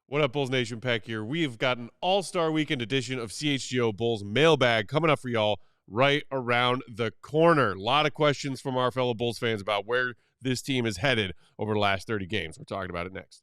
What up, Bulls Nation? Peck here. We've got an all-star weekend edition of CHGO Bulls Mailbag coming up for y'all right around the corner. A lot of questions from our fellow Bulls fans about where this team is headed over the last 30 games. We're talking about it next.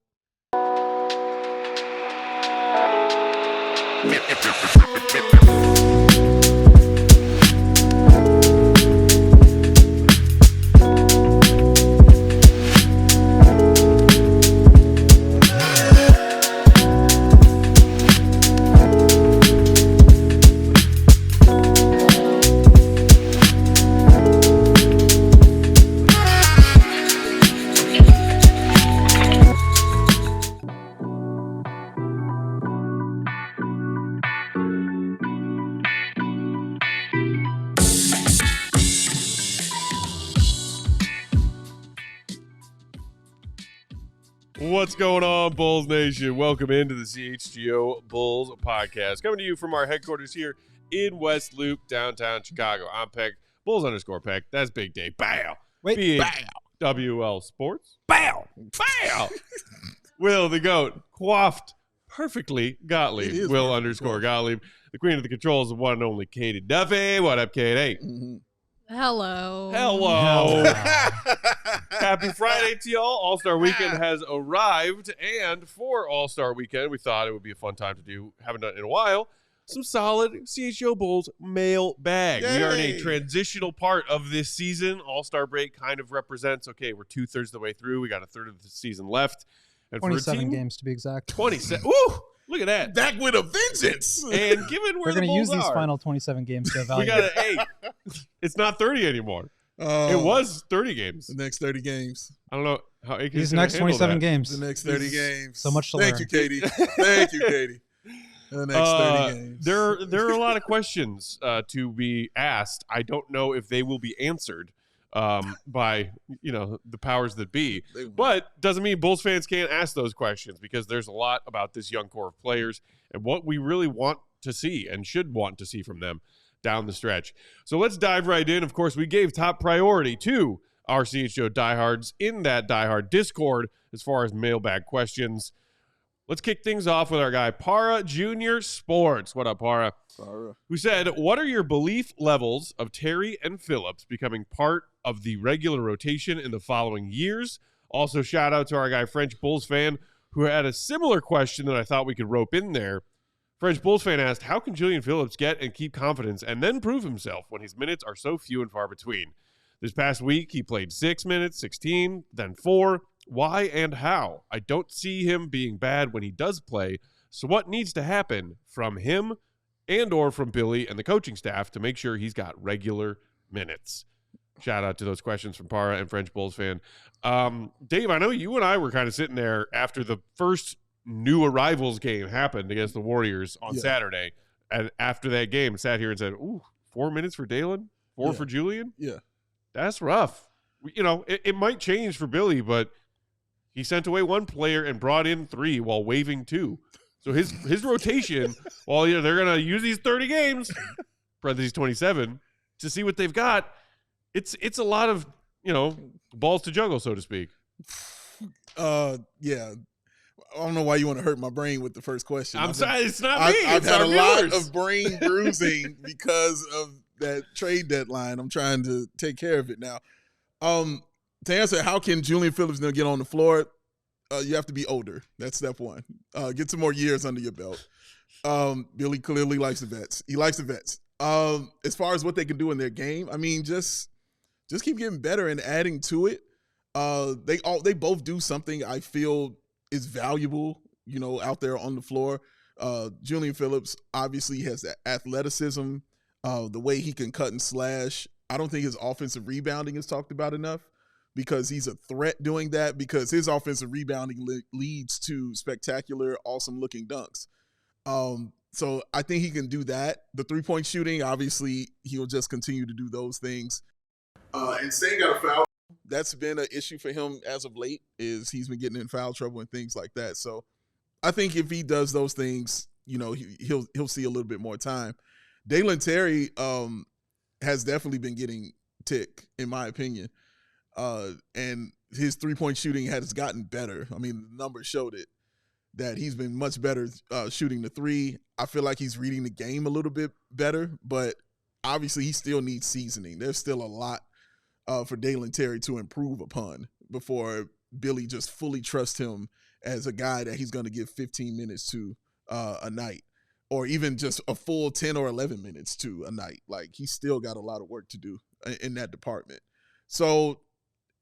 What's going on, Bulls Nation? Welcome into the CHGO Bulls Podcast. Coming to you from our headquarters here in West Loop, downtown Chicago. I'm Peck, Bulls_Peck. That's Big Day. Bow. Wait, bow. WL Sports. Bow. Bow. Will the GOAT. Coiffed perfectly. Gottlieb. Will_Gottlieb. The queen of the controls, the one and only Katie Duffy. What up, Katie? Hello. Hello. Happy Friday to y'all. All-Star Weekend has arrived, and for All-Star Weekend, we thought it would be a fun time to do, haven't done it in a while, some solid CHGO Bulls mailbag. We are in a transitional part of this season. All-Star break kind of represents, okay, we're 2/3 of the way through. We got a third of the season left. And 27 games to be exact. 27. Woo! Look at that. Back with a vengeance. And given where We're the going to Bulls use these are, final 27 games to we evaluate. got it's not 30 anymore. It was 30 games. The next 30 games. I don't know how These next 27 games. The next 30 games. So much to Thank learn. you, Katie. Thank you, Katie. The next 30 games. There are a lot of questions to be asked. I don't know if they will be answered by the powers that be. But doesn't mean Bulls fans can't ask those questions, because there's a lot about this young core of players and what we really want to see and should want to see from them down the stretch. So let's dive right in. Of course, we gave top priority to our CHGO diehards in that diehard Discord as far as mailbag questions. Let's kick things off with our guy, Para Jr. Sports. What up, Para? Who said, what are your belief levels of Terry and Phillips becoming part of the regular rotation in the following years? Also, shout out to our guy, French Bulls fan, who had a similar question that I thought we could rope in there. French Bulls fan asked, how can Julian Phillips get and keep confidence and then prove himself when his minutes are so few and far between? This past week, he played 6 minutes, 16, then 4. Why and how? I don't see him being bad when he does play. So what needs to happen from him and or from Billy and the coaching staff to make sure he's got regular minutes? Shout out to those questions from Para and French Bulls fan. Dave, I know you and I were kind of sitting there after the first new arrivals game happened against the Warriors on Saturday. And after that game, sat here and said, ooh, 4 minutes for Dalen? 4 for Julian? Yeah. That's rough. It might change for Billy, but he sent away 1 player and brought in 3 while waiving 2. So his rotation, while they're going to use these 30 games, parentheses 27, to see what they've got, it's a lot of, balls to juggle, so to speak. Yeah. I don't know why you want to hurt my brain with the first question. I'm sorry, it's not me. I've had a viewers. lot of brain bruising because of that trade deadline. I'm trying to take care of it now. To answer, how can Julian Phillips now get on the floor? You have to be older. That's step one. Get some more years under your belt. Billy clearly likes the vets. He likes the vets. As far as what they can do in their game, I mean, just keep getting better and adding to it. They both do something I feel is valuable, out there on the floor. Julian Phillips obviously has that athleticism, the way he can cut and slash. I don't think his offensive rebounding is talked about enough, because he's a threat doing that, because his offensive rebounding leads to spectacular, awesome-looking dunks. So I think he can do that. The three-point shooting, obviously, he'll just continue to do those things. And staying out of foul, that's been an issue for him as of late, is he's been getting in foul trouble and things like that. So I think if he does those things, he'll see a little bit more time. Dalen Terry has definitely been getting tick, in my opinion. And his three-point shooting has gotten better. I mean, the numbers showed it. that he's been much better shooting the three. I feel like he's reading the game a little bit better, but obviously he still needs seasoning. There's still a lot for Dalen Terry to improve upon before Billy just fully trusts him as a guy that he's going to give 15 minutes to a night, or even just a full 10 or 11 minutes to a night. Like, he's still got a lot of work to do in that department. So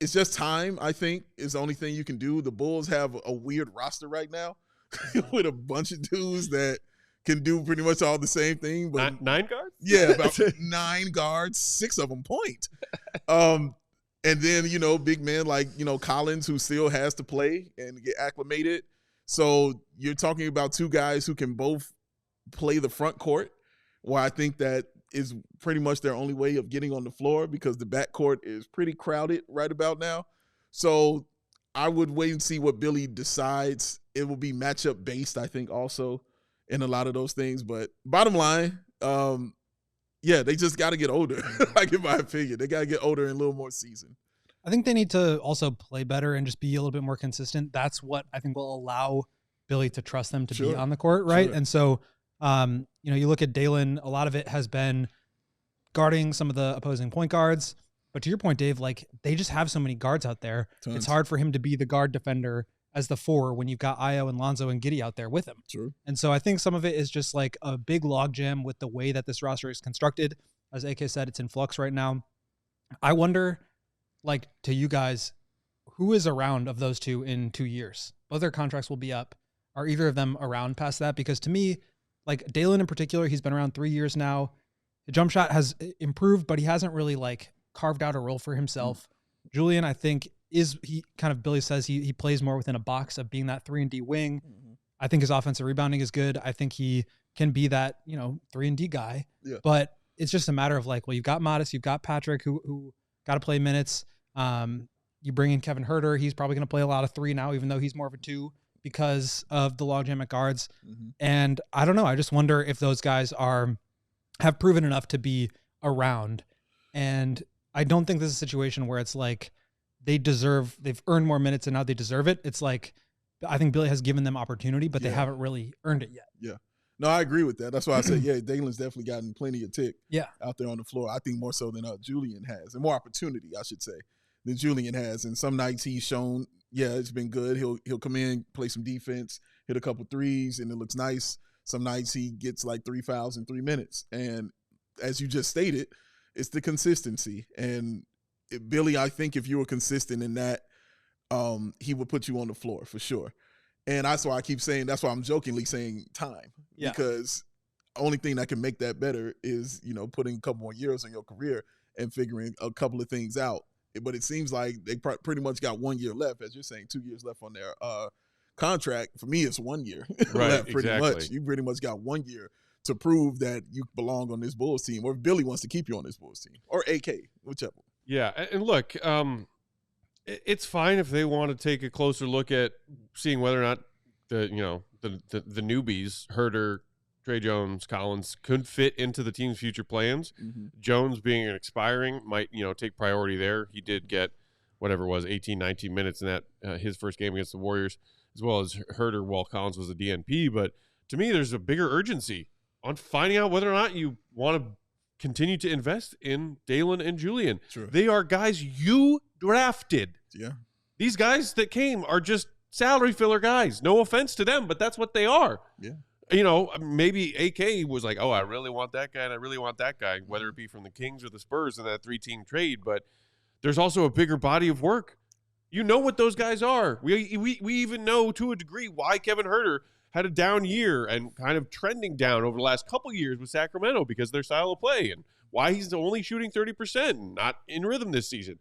it's just time, I think, is the only thing you can do. The Bulls have a weird roster right now with a bunch of dudes that can do pretty much all the same thing. But 9 guards? Yeah, about 9 guards, 6 of them point. And then, big men like, Collins, who still has to play and get acclimated. So you're talking about 2 guys who can both play the front court, where I think that is pretty much their only way of getting on the floor, because the back court is pretty crowded right about now. So I would wait and see what Billy decides. It will be matchup based, I think, also in a lot of those things. But bottom line, they just got to get older. Like, in my opinion, they got to get older and a little more seasoned. I think they need to also play better and just be a little bit more consistent. That's what I think will allow Billy to trust them to be on the court, right? Sure. And so, you look at Dalen, a lot of it has been guarding some of the opposing point guards. But to your point, Dave, like, they just have so many guards out there. Tons. It's hard for him to be the guard defender as the 4 when you've got Ayo and Lonzo and Giddey out there with him. True. And so I think some of it is just like a big logjam with the way that this roster is constructed. As AK said, it's in flux right now. I wonder, like, to you guys, who is around of those 2 in 2 years? Both their contracts will be up. Are either of them around past that? Because to me, like, Dalen in particular, he's been around 3 years now. The jump shot has improved, but he hasn't really, like, carved out a role for himself. Julian, I think, Billy says he plays more within a box of being that 3-and-D wing. Mm-hmm. I think his offensive rebounding is good. I think he can be that, 3-and-D guy. Yeah. But it's just a matter of, like, well, you've got Modest, you've got Patrick, who got to play minutes. You bring in Kevin Huerter. He's probably going to play a lot of 3 now, even though he's more of a 2 because of the logjam at guards. Mm-hmm. And I don't know. I just wonder if those guys have proven enough to be around. And I don't think this is a situation where it's like they've earned more minutes and now they deserve it. It's like, I think Billy has given them opportunity, but they haven't really earned it yet. Yeah. No, I agree with that. That's why I say, Dalen's definitely gotten plenty of tick out there on the floor. I think more so than Julian has, and more opportunity, I should say, than Julian has. And some nights he's shown, it's been good. He'll come in, play some defense, hit a couple threes, and it looks nice. Some nights he gets like 3 fouls in 3 minutes. And as you just stated, it's the consistency. And Billy, I think if you were consistent in that, he would put you on the floor for sure. And that's why I keep saying, that's why I'm jokingly saying time. Yeah. Because the only thing that can make that better is, putting a couple more years in your career and figuring a couple of things out. But it seems like they pretty much got 1 year left, as you're saying, 2 years left on their contract. For me, it's 1 year left, pretty much. You pretty much got 1 year to prove that you belong on this Bulls team, or if Billy wants to keep you on this Bulls team, or AK, whichever. Yeah, and look, it's fine if they want to take a closer look at seeing whether or not the newbies, Huerter, Trey Jones, Collins, could fit into the team's future plans. Mm-hmm. Jones being an expiring might, take priority there. He did get whatever it was, 18, 19 minutes in that his first game against the Warriors, as well as Huerter while Collins was a DNP. But to me, there's a bigger urgency on finding out whether or not you want to continue to invest in Dalen and Julian. True. They are guys you drafted. Yeah. These guys that came are just salary filler guys. No offense to them, but that's what they are. Yeah. Maybe AK was like, oh, I really want that guy and I really want that guy, whether it be from the Kings or the Spurs in that 3-team trade. But there's also a bigger body of work. You know what those guys are. We even know to a degree why Kevin Huerter had a down year and kind of trending down over the last couple years with Sacramento because of their style of play, and why he's only shooting 30% and not in rhythm this season.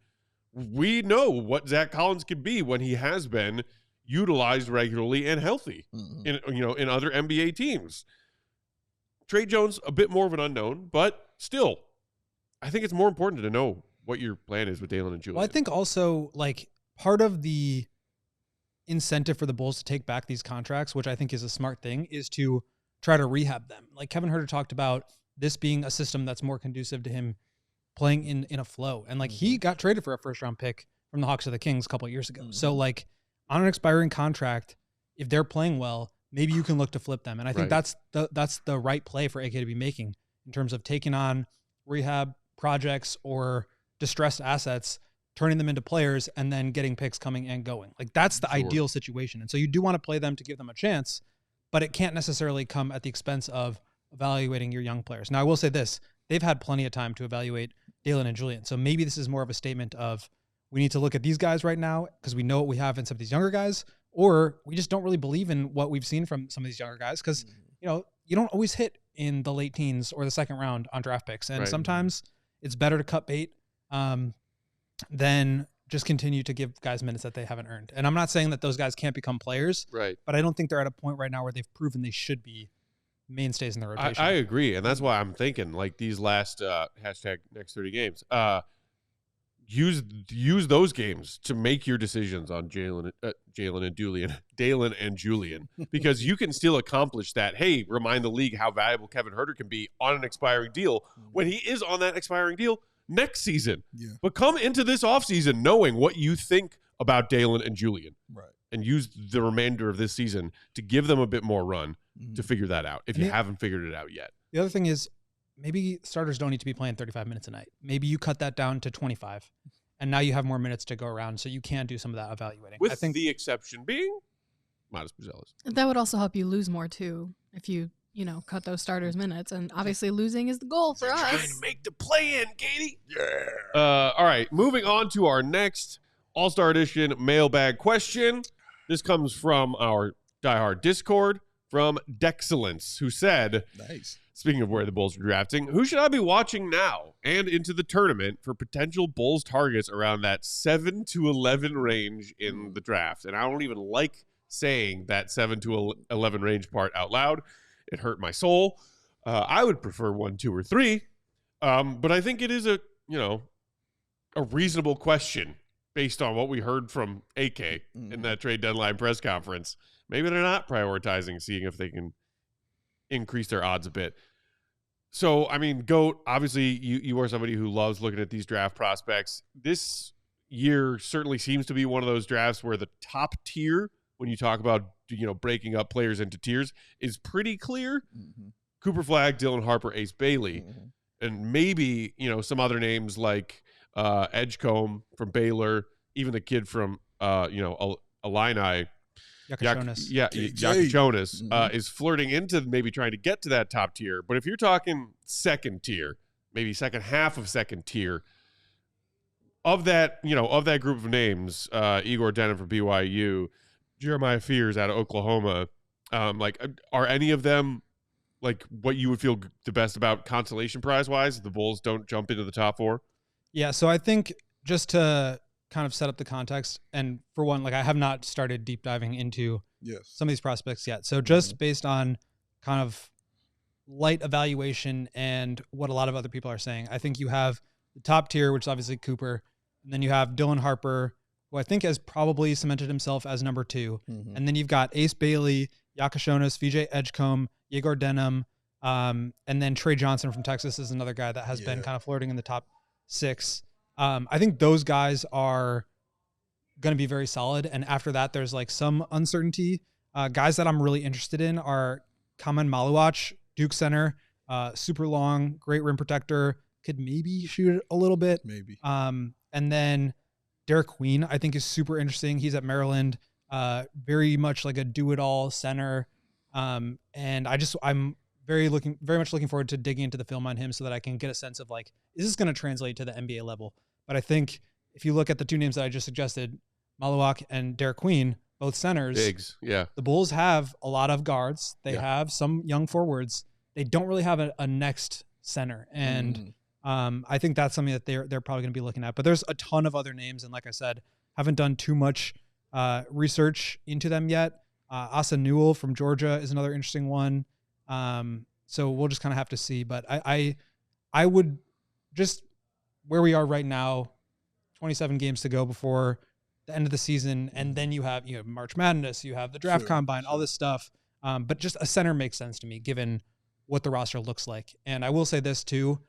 We know what Zach Collins can be when he has been utilized regularly and healthy in other NBA teams. Trey Jones, a bit more of an unknown, but still, I think it's more important to know what your plan is with Dalen and Julian. Well, I think also, like, part of the incentive for the Bulls to take back these contracts, which I think is a smart thing, is to try to rehab them. Like Kevin Huerter talked about this being a system that's more conducive to him playing in a flow. And like he got traded for a first round pick from the Hawks to the Kings a couple of years ago. So like on an expiring contract, if they're playing well, maybe you can look to flip them. And I think Right. that's the right play for AK to be making in terms of taking on rehab projects or distressed assets, turning them into players, and then getting picks coming and going. Like that's the Sure. ideal situation. And so you do want to play them to give them a chance, but it can't necessarily come at the expense of evaluating your young players. Now I will say this, they've had plenty of time to evaluate Dalen and Julian. So maybe this is more of a statement of we need to look at these guys right now because we know what we have in some of these younger guys, or we just don't really believe in what we've seen from some of these younger guys because, you know, you don't always hit in the late teens or the second round on draft picks. And Right. sometimes it's better to cut bait than just continue to give guys minutes that they haven't earned. And I'm not saying that those guys can't become players, Right. but I don't think they're at a point right now where they've proven they should be mainstays in the rotation. I agree, and that's why I'm thinking like these last hashtag next 30 games. Use those games to make your decisions on Dalen and Julian, because you can still accomplish that. Hey, remind the league how valuable Kevin Huerter can be on an expiring deal when he is on that expiring deal next season. Yeah. But come into this offseason knowing what you think about Dalen and Julian, Right. and use the remainder of this season to give them a bit more run to figure that out if you haven't figured it out yet. The other thing is maybe starters don't need to be playing 35 minutes a night. Maybe you cut that down to 25, and now you have more minutes to go around, so you can do some of that evaluating. With I think the exception being Miles Buzelis. That would also help you lose more too if you cut those starters minutes. And obviously losing is the goal for us. Trying to make the play in, Katie. Yeah. All right, moving on to our next All-Star Edition mailbag question. This comes from our diehard Discord from Dexcellence, who said, Nice. speaking of where the Bulls are drafting, who should I be watching now and into the tournament for potential Bulls targets around that 7 to 11 range in the draft? And I don't even like saying that 7 to 11 range part out loud. It hurt my soul. I would prefer 1, 2, or 3. But I think it is a reasonable question based on what we heard from AK in that trade deadline press conference. Maybe they're not prioritizing seeing if they can increase their odds a bit. So, I mean, GOAT, obviously you are somebody who loves looking at these draft prospects. This year certainly seems to be one of those drafts where the top tier, when you talk about, breaking up players into tiers, is pretty clear. Cooper Flagg, Dylan Harper, Ace Bailey, and maybe, some other names like Edgecombe from Baylor, even the kid from, Illini, Yakachonis is flirting into maybe trying to get to that top tier. But if you're talking second tier, maybe second half of second tier, of that group of names, Igor Denham from BYU, Jeremiah Fears out of Oklahoma, are any of them like what you would feel the best about consolation prize wise? The Bulls don't jump into the top 4. Yeah, so I think just to kind of set up the context, and for one, I have not started deep diving into some of these prospects yet. So just based on kind of light evaluation and what a lot of other people are saying, I think you have the top tier, which is obviously Cooper, and then you have Dylan Harper, who I think has probably cemented himself as number 2. And then you've got Ace Bailey, Yakachonis, VJ Edgecombe, Igor Denham, and then Trey Johnson from Texas is another guy that has been kind of flirting in the top 6. I think those guys are going to be very solid. And after that, there's some uncertainty. Guys that I'm really interested in are Kamen Maluach, Duke center, super long, great rim protector, could maybe shoot it a little bit. Maybe. And then Derek Queen, I think, is super interesting. He's at Maryland, very much like a do-it-all center. And I'm very much looking forward to digging into the film on him so that I can get a sense of is this going to translate to the NBA level? But I think if you look at the 2 names that I just suggested, Maluach and Derek Queen, both centers, Bigs, yeah. The Bulls have a lot of guards. They have some young forwards. They don't really have a next center. And I think that's something that they're probably going to be looking at. But there's a ton of other names. And like I said, haven't done too much research into them yet. Asa Newell from Georgia is another interesting one. So we'll just kind of have to see. But I would just, where we are right now, 27 games to go before the end of the season, and then you have March Madness, you have the draft combine, all this stuff. But just a center makes sense to me given what the roster looks like. And I will say this too.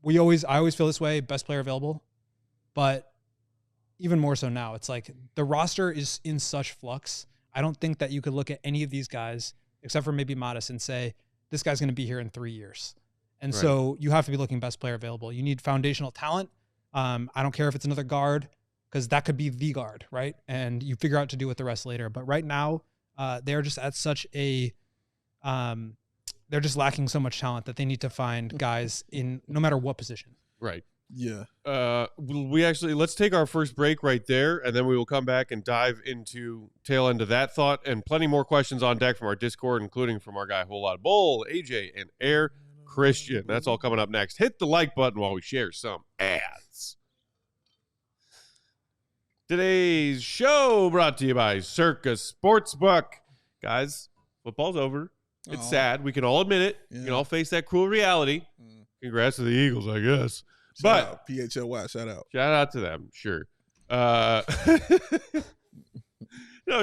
I always feel this way, best player available, but even more so now. It's the roster is in such flux. I don't think that you could look at any of these guys, except for maybe Modest, and say, this guy's going to be here in 3 years. And so you have to be looking best player available. You need foundational talent. I don't care if it's another guard, because that could be the guard, right? And you figure out to do with the rest later. But right now, they're just at such a they're just lacking so much talent that they need to find guys in no matter what position. Right. Yeah. Let's take our first break right there, and then we will come back and dive into tail end of that thought, and plenty more questions on deck from our Discord, including from our guy Whole Lot of Bull, AJ, and Air Christian. That's all coming up next. Hit the like button while we share some ads. Today's show brought to you by Circus Sportsbook. Guys, football's over. It's sad. We can all admit it. Yeah. We can all face that cruel reality. Congrats to the Eagles, I guess. Shout out, PHLY, shout out. Shout out to them, sure. No,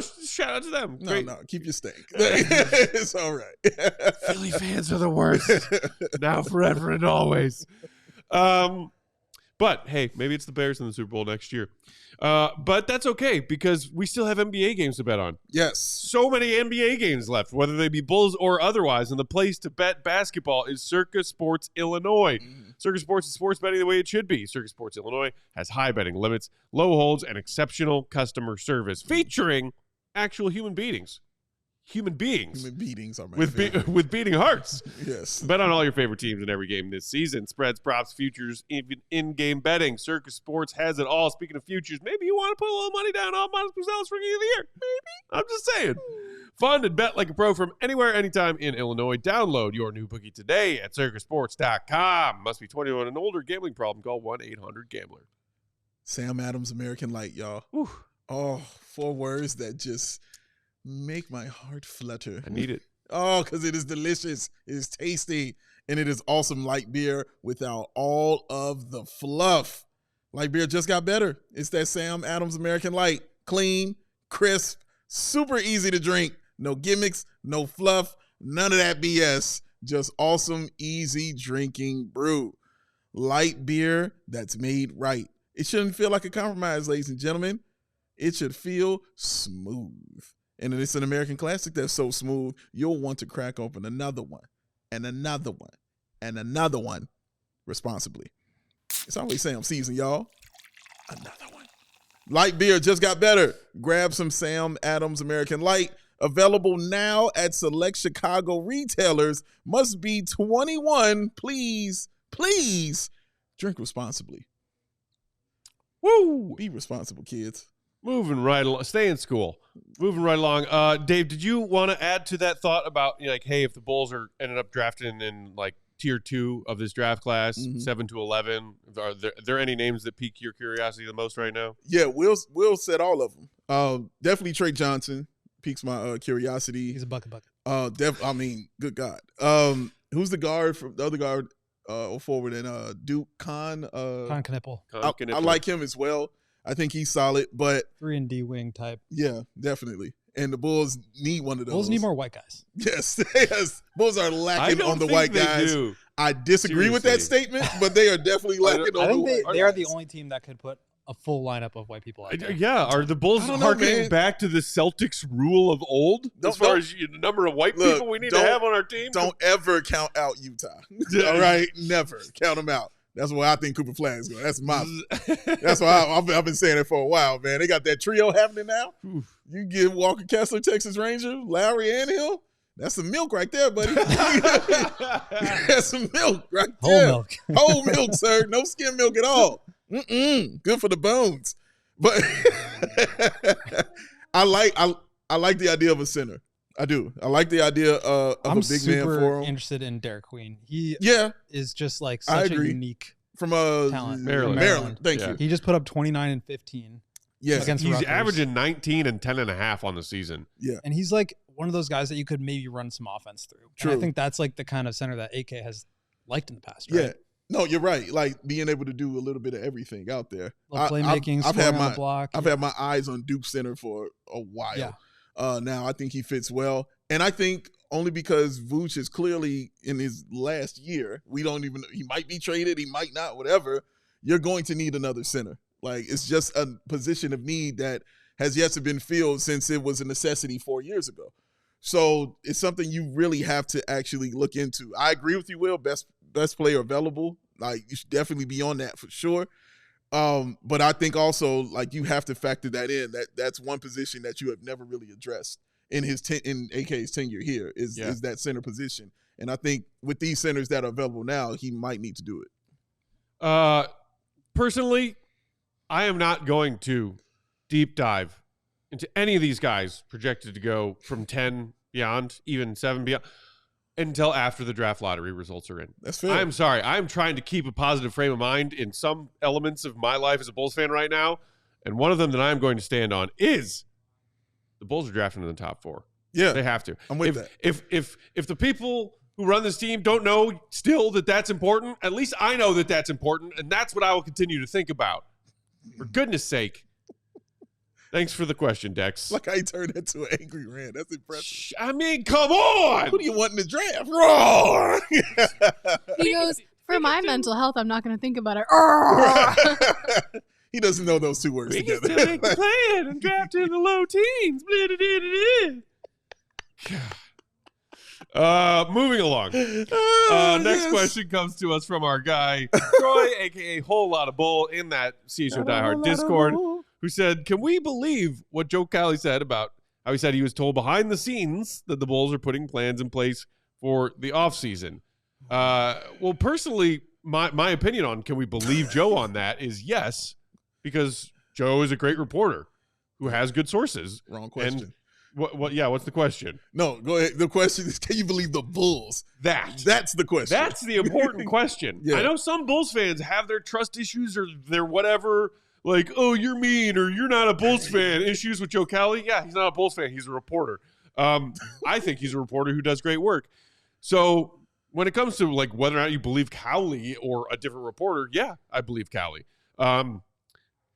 shout out to them. No, keep your steak. It's all right. Philly fans are the worst. Now, forever, and always. But, hey, maybe it's the Bears in the Super Bowl next year. But that's okay, because we still have NBA games to bet on. Yes. So many NBA games left, whether they be Bulls or otherwise. And the place to bet basketball is Circus Sports Illinois. Circus Sports is sports betting the way it should be. Circus Sports Illinois has high betting limits, low holds, and exceptional customer service, featuring actual human beings. Human beings are my with beating hearts. Yes. Bet on all your favorite teams in every game this season. Spreads, props, futures, even in-game betting. Circus Sports has it all. Speaking of futures, maybe you want to put a little money down on Modest Buzel's Rookie of the Year. Maybe. I'm just saying. Fun and bet like a pro from anywhere, anytime in Illinois. Download your new bookie today at circusports.com. Must be 21 and older. Gambling problem? Call 1-800-GAMBLER. Sam Adams, American Light, y'all. Whew. Oh, 4 words that just make my heart flutter. I need it. Oh, because it is delicious. It is tasty. And it is awesome light beer without all of the fluff. Light beer just got better. It's that Sam Adams American Light. Clean, crisp, super easy to drink. No gimmicks, no fluff, none of that BS. Just awesome, easy drinking brew. Light beer that's made right. It shouldn't feel like a compromise, ladies and gentlemen. It should feel smooth. And it's an American classic that's so smooth, you'll want to crack open another one, and another one, and another one responsibly. It's always Sam season, y'all. Another one. Light beer just got better. Grab some Sam Adams American Light. Available now at select Chicago retailers. Must be 21. Please, please drink responsibly. Woo! Be responsible, kids. Moving right along. Stay in school. Moving right along. Dave, did you want to add to that thought about, hey, if the Bulls ended up drafting in tier 2 of this draft class, 7 to 11, are there any names that pique your curiosity the most right now? Yeah, Will said all of them. Definitely Trey Johnson piques my curiosity. He's a bucket. Good God. Who's the guard from the other guard forward in Duke? Con Knippel. I like him as well. I think he's solid, but 3 and D wing type. Yeah, definitely. And the Bulls need one of those. Bulls need more white guys. Yes, yes. Bulls are lacking on the white guys. Do. I disagree with that statement, but they are definitely lacking on the white guys. They are the only team that could put a full lineup of white people out there. Yeah, are the Bulls harkening back to the Celtics rule of old as far as the number of white people we need to have on our team? Don't ever count out Utah. All right? Never count them out. That's why I think Cooper Flag's going. That's why I've been saying it for a while, man. They got that trio happening now. You give Walker Kessler, Texas Ranger, Lowry, and Hill. That's some milk right there, buddy. That's some milk right there. Whole milk. Whole milk, sir. No skim milk at all. Good for the bones. But I like the idea of a center. I do. I like the idea of a big man for him. I'm super interested in Derek Queen. He is just such a unique from talent. Maryland. Thank you. He just put up 29 and 15. Yeah, he's averaging 19 and 10.5 on the season. Yeah, and he's one of those guys that you could maybe run some offense through. True. And I think that's the kind of center that AK has liked in the past. Right? Yeah. No, you're right. Being able to do a little bit of everything out there. Playmaking, scoring on the block. I've had my eyes on Duke center for a while. Yeah. Now I think he fits well. And I think only because Vuce is clearly in his last year, he might be traded, he might not, whatever. You're going to need another center. It's just a position of need that has yet to been filled since it was a necessity 4 years ago. So it's something you really have to actually look into. I agree with you, Will. Best player available. Like, you should definitely be on that for sure. But I think also, like, you have to factor that in. That's one position that you have never really addressed in in AK's tenure here is that center position. And I think with these centers that are available now, he might need to do it. Personally, I am not going to deep dive into any of these guys projected to go from 10 beyond, even 7 beyond, until after the draft lottery results are in. That's fair. I'm sorry. I'm trying to keep a positive frame of mind in some elements of my life as a Bulls fan right now. And one of them that I'm going to stand on is the Bulls are drafting in the top 4. Yeah. They have to. I'm with that. If the people who run this team don't know still that that's important, at least I know that that's important, and that's what I will continue to think about. For goodness sake. Thanks for the question, Dex. Like, I turned that to an angry rant. That's impressive. I mean, come on. Who do you want in the draft? Roar! He goes, for my mental health, I'm not going to think about it. He doesn't know those two words We can together. still make the plan and draft in the low teens. Moving along. Next question comes to us from our guy, Troy, a.k.a. Whole Lot of Bull, in that CHGO Diehard Discord, who said, can we believe what Joe Cali said about how he said he was told behind the scenes that the Bulls are putting plans in place for the offseason? Well, personally, my opinion on can we believe Joe on that is yes, because Joe is a great reporter who has good sources. Wrong question. And what's the question? No, go ahead. The question is, can you believe the Bulls? That's the question. That's the important question. Yeah. I know some Bulls fans have their trust issues or their whatever, like, oh, you're mean or you're not a Bulls fan, issues with Joe Cali. Yeah, he's not a Bulls fan. He's a reporter. I think he's a reporter who does great work. So when it comes to, like, whether or not you believe Cowley or a different reporter, yeah, I believe Cowley.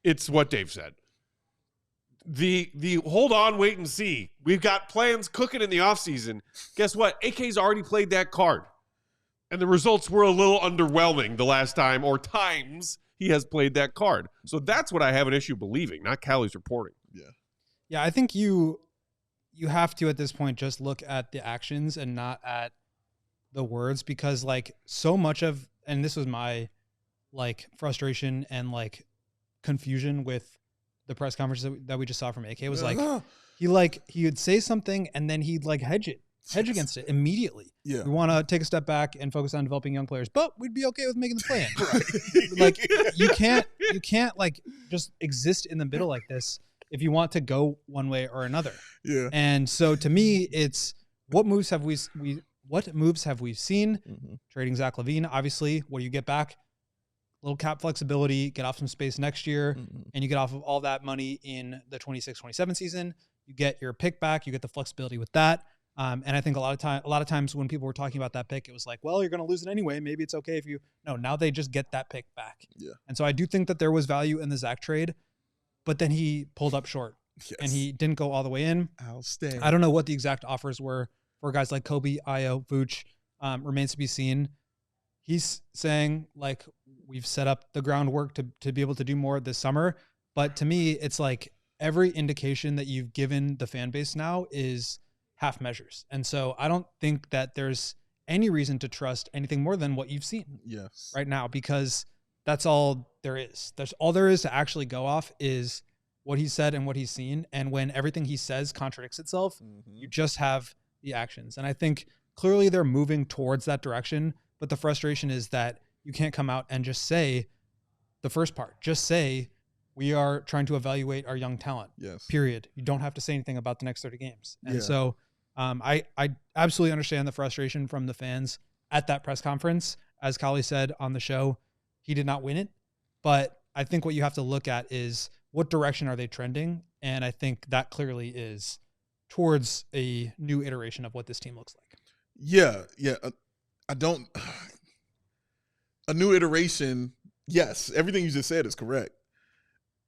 It's what Dave said. The hold on, wait and see. We've got plans cooking in the offseason. Guess what? AK's already played that card. And the results were a little underwhelming the last time or times he has played that card. So that's what I have an issue believing, not Cowley's reporting. Yeah, I think you have to at this point just look at the actions and not at the words, because like so much of, and this was my like frustration and like confusion with the press conference that we just saw from AK was like he would say something and then he'd like hedge against it immediately. Yeah, we want to take a step back and focus on developing young players, but we'd be okay with making the plan. Like you can't like just exist in the middle like this if you want to go one way or another. Yeah. And so to me, it's what moves have we seen? Mm-hmm. Trading Zach LaVine, obviously. What do you get back? Little cap flexibility, get off some space next year, and you get off of all that money in the 26-27 season. You get your pick back. You get the flexibility with that. And I think a lot of times when people were talking about that pick, it was like, well, you're going to lose it anyway. Maybe it's okay if you. No, now they just get that pick back. Yeah. And so I do think that there was value in the Zach trade, but then he pulled up short, and he didn't go all the way in. I'll stay. I don't know what the exact offers were for guys like Kobe, Ayo, Vuce. Remains to be seen. He's saying like, we've set up the groundwork to be able to do more this summer. But to me, it's like every indication that you've given the fan base now is half measures. And so I don't think that there's any reason to trust anything more than what you've seen right now, because that's all there is. That's all there is to actually go off is what he said and what he's seen. And when everything he says contradicts itself, you just have the actions. And I think clearly they're moving towards that direction. But the frustration is that you can't come out and just say the first part. Just say we are trying to evaluate our young talent. Yes. Period. You don't have to say anything about the next 30 games. And so I absolutely understand the frustration from the fans at that press conference. As Kali said on the show, he did not win it. But I think what you have to look at is what direction are they trending? And I think that clearly is towards a new iteration of what this team looks like. Yeah. A new iteration, yes, everything you just said is correct.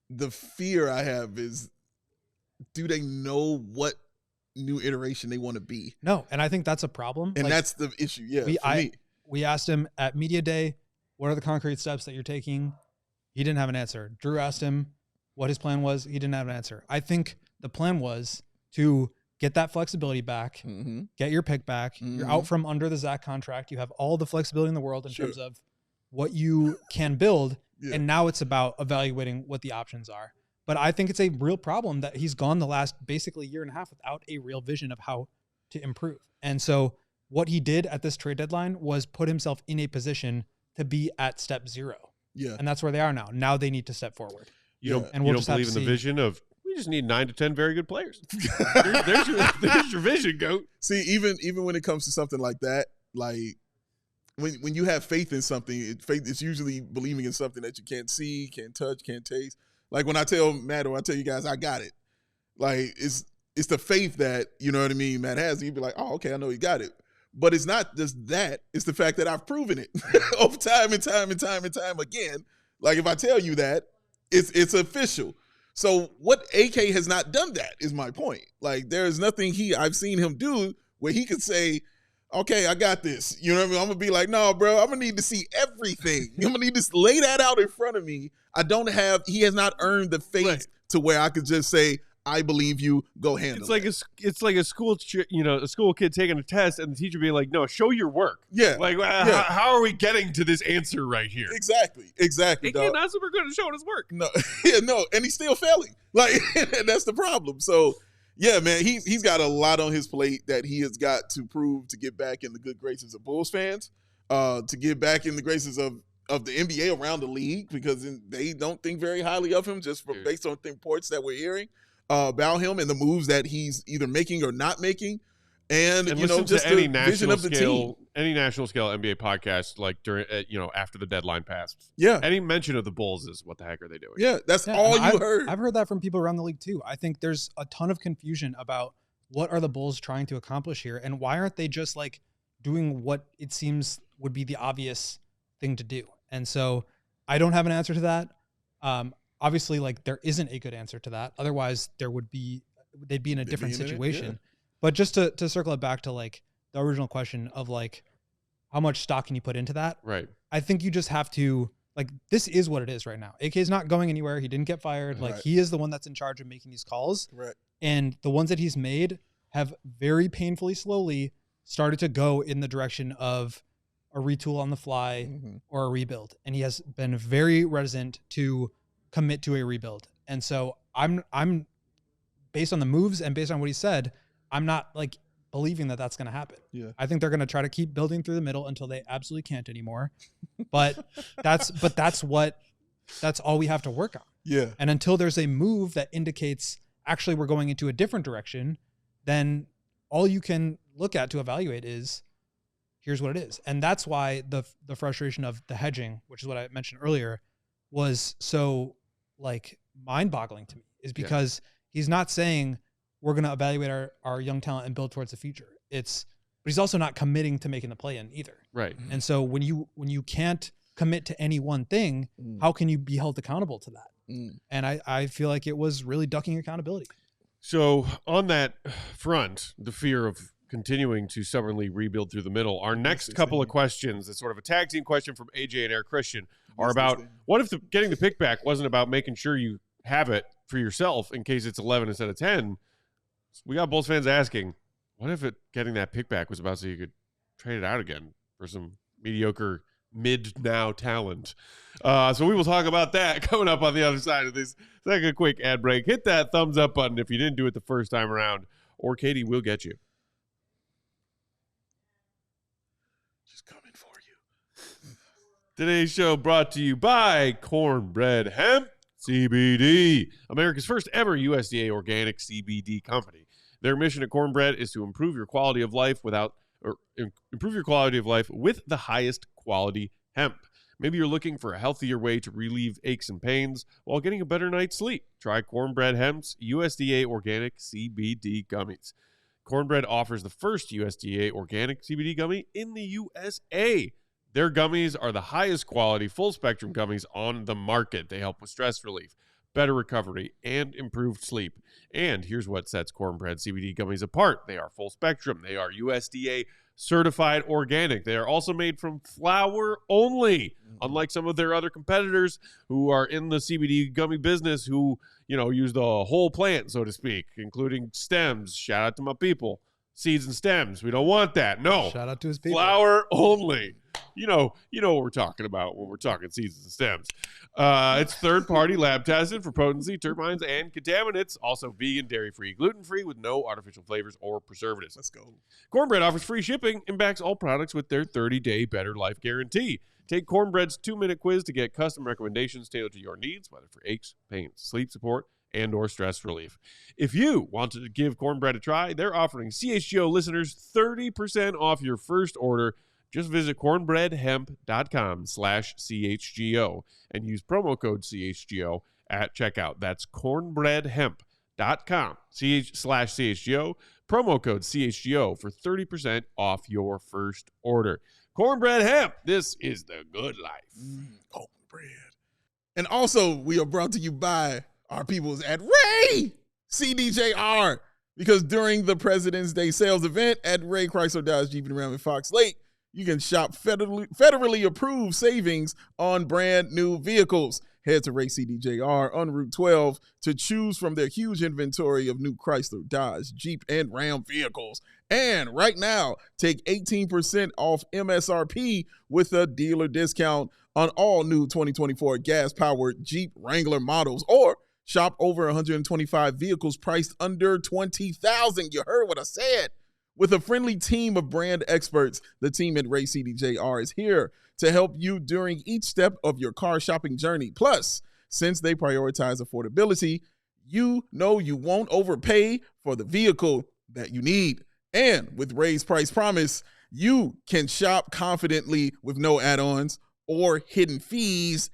The fear I have is, do they know what new iteration they want to be? No, and I think that's a problem. And that's the issue, We asked him at Media Day, what are the concrete steps that you're taking? He didn't have an answer. Drew asked him, what his plan was. He didn't have an answer. I think the plan was to get that flexibility back, get your pick back. You're out from under the Zach contract. You have all the flexibility in the world in terms of what you can build. Yeah. And now it's about evaluating what the options are. But I think it's a real problem that he's gone the last basically year and a half without a real vision of how to improve. And so what he did at this trade deadline was put himself in a position to be at step 0. Yeah. And that's where they are now. Now they need to step forward. You don't believe in the vision of, we just need 9 to 10 very good players. there's your vision, Goat. See, even when it comes to something like that, like when you have faith in something, faith is usually believing in something that you can't see, can't touch, can't taste. Like when I tell Matt or I tell you guys, I got it. Like it's the faith that, you know what I mean, Matt has. You'd be like, oh, okay, I know he got it. But it's not just that. It's the fact that I've proven it over time and time and time and time again. Like if I tell you that, it's official. So what AK has not done that is my point. Like there is nothing I've seen him do where he could say, okay, I got this. You know what I mean? I'm going to be like, no, bro, I'm going to need to see everything. I'm going to need to lay that out in front of me. He has not earned the faith to where I could just say, I believe you, go handle it. It's like a school, a school kid taking a test and the teacher being like, no, show your work. Yeah. Like, how are we getting to this answer right here? Exactly. AK not super good at showing his work. No, no, and he's still failing. Like, and that's the problem. So, yeah, man, he's got a lot on his plate that he has got to prove to get back in the good graces of Bulls fans, to get back in the graces of the NBA around the league, because they don't think very highly of him based on reports that we're hearing about him and the moves that he's either making or not making. And just the vision of the team. Any national scale NBA podcast, like during, after the deadline passed. Yeah. Any mention of the Bulls is, what the heck are they doing? Yeah, that's all you heard. I've heard that from people around the league too. I think there's a ton of confusion about what are the Bulls trying to accomplish here, and why aren't they just like doing what it seems would be the obvious thing to do? And so I don't have an answer to that. Obviously, like there isn't a good answer to that. Otherwise, they'd be in a different situation. But just to circle it back to like the original question of like, how much stock can you put into that? Right. I think you just have to, like, this is what it is right now. AK is not going anywhere. He didn't get fired. Like, he is the one that's in charge of making these calls. Right. And the ones that he's made have very painfully slowly started to go in the direction of a retool on the fly or a rebuild. And he has been very reticent to commit to a rebuild. And so I'm based on the moves and based on what he said, I'm not like believing that that's going to happen. Yeah. I think they're going to try to keep building through the middle until they absolutely can't anymore. But that's all we have to work on. Yeah. And until there's a move that indicates actually we're going into a different direction, then all you can look at to evaluate is here's what it is. And that's why the frustration of the hedging, which is what I mentioned earlier, was so like mind-boggling to me, is because he's not saying we're going to evaluate our young talent and build towards the future. But he's also not committing to making the play-in either. Right. And so when you can't commit to any one thing, how can you be held accountable to that? And I feel like it was really ducking accountability. So on that front, the fear of continuing to stubbornly rebuild through the middle, our next couple of questions, it's sort of a tag team question from AJ and Eric Christian, are about what if getting the pick back wasn't about making sure you have it for yourself in case it's 11 instead of 10. We got Bulls fans asking, what if getting that pick back was about so you could trade it out again for some mediocre mid-now talent? So we will talk about that coming up on the other side of this. Take a quick ad break. Hit that thumbs up button if you didn't do it the first time around, or Katie will get you. She's coming for you. Today's show brought to you by Cornbread Hemp CBD, America's first ever USDA organic CBD company. Their mission at Cornbread is to improve your quality of life with the highest quality hemp. Maybe you're looking for a healthier way to relieve aches and pains while getting a better night's sleep. Try Cornbread Hemp's USDA organic CBD gummies. Cornbread offers the first USDA organic CBD gummy in the USA. Their gummies are the highest quality, full-spectrum gummies on the market. They help with stress relief, better recovery, and improved sleep. And here's what sets Cornbread CBD gummies apart. They are full spectrum. They are USDA certified organic. They are also made from flower only, unlike some of their other competitors who are in the CBD gummy business who, use the whole plant, so to speak, including stems. Shout out to my people. Seeds and stems. We don't want that. No. Shout out to his people. Flower only. You know what we're talking about when we're talking seeds and stems. It's third-party lab tested for potency, terpenes, and contaminants. Also vegan, dairy-free, gluten-free with no artificial flavors or preservatives. Let's go. Cornbread offers free shipping and backs all products with their 30-day better life guarantee. Take Cornbread's 2-minute quiz to get custom recommendations tailored to your needs, whether for aches, pains, sleep support, and or stress relief. If you want to give Cornbread a try, they're offering CHGO listeners 30% off your first order. Just visit cornbreadhemp.com/CHGO and use promo code CHGO at checkout. That's cornbreadhemp.com/CHGO, promo code CHGO for 30% off your first order. Cornbread Hemp, this is the good life. Cornbread. And also, we are brought to you by our peoples at Ray CDJR, because during the President's Day sales event at Ray Chrysler Dodge Jeep and Ram in Fox Lake, you can shop federally approved savings on brand new vehicles. Head to Ray CDJR on Route 12 to choose from their huge inventory of new Chrysler, Dodge, Jeep, and Ram vehicles. And right now, take 18% off MSRP with a dealer discount on all new 2024 gas-powered Jeep Wrangler models, or shop over 125 vehicles priced under $20,000. You heard what I said. With a friendly team of brand experts, the team at Ray CDJR is here to help you during each step of your car shopping journey. Plus, since they prioritize affordability, you know you won't overpay for the vehicle that you need. And with Ray's Price Promise, you can shop confidently with no add-ons or hidden fees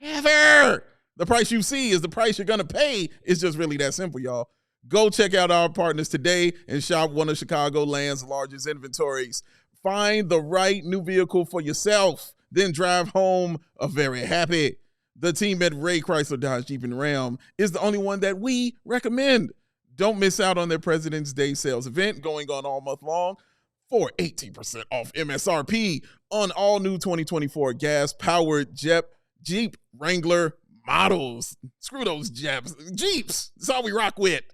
ever. The price you see is the price you're going to pay. It's just really that simple, y'all. Go check out our partners today and shop one of Chicagoland's largest inventories. Find the right new vehicle for yourself, then drive home very happy. The team at Ray Chrysler Dodge Jeep and Ram is the only one that we recommend. Don't miss out on their President's Day sales event going on all month long for 18% off MSRP on all new 2024 gas-powered Jeep Wrangler models. Screw those Jeeps. That's all we rock with.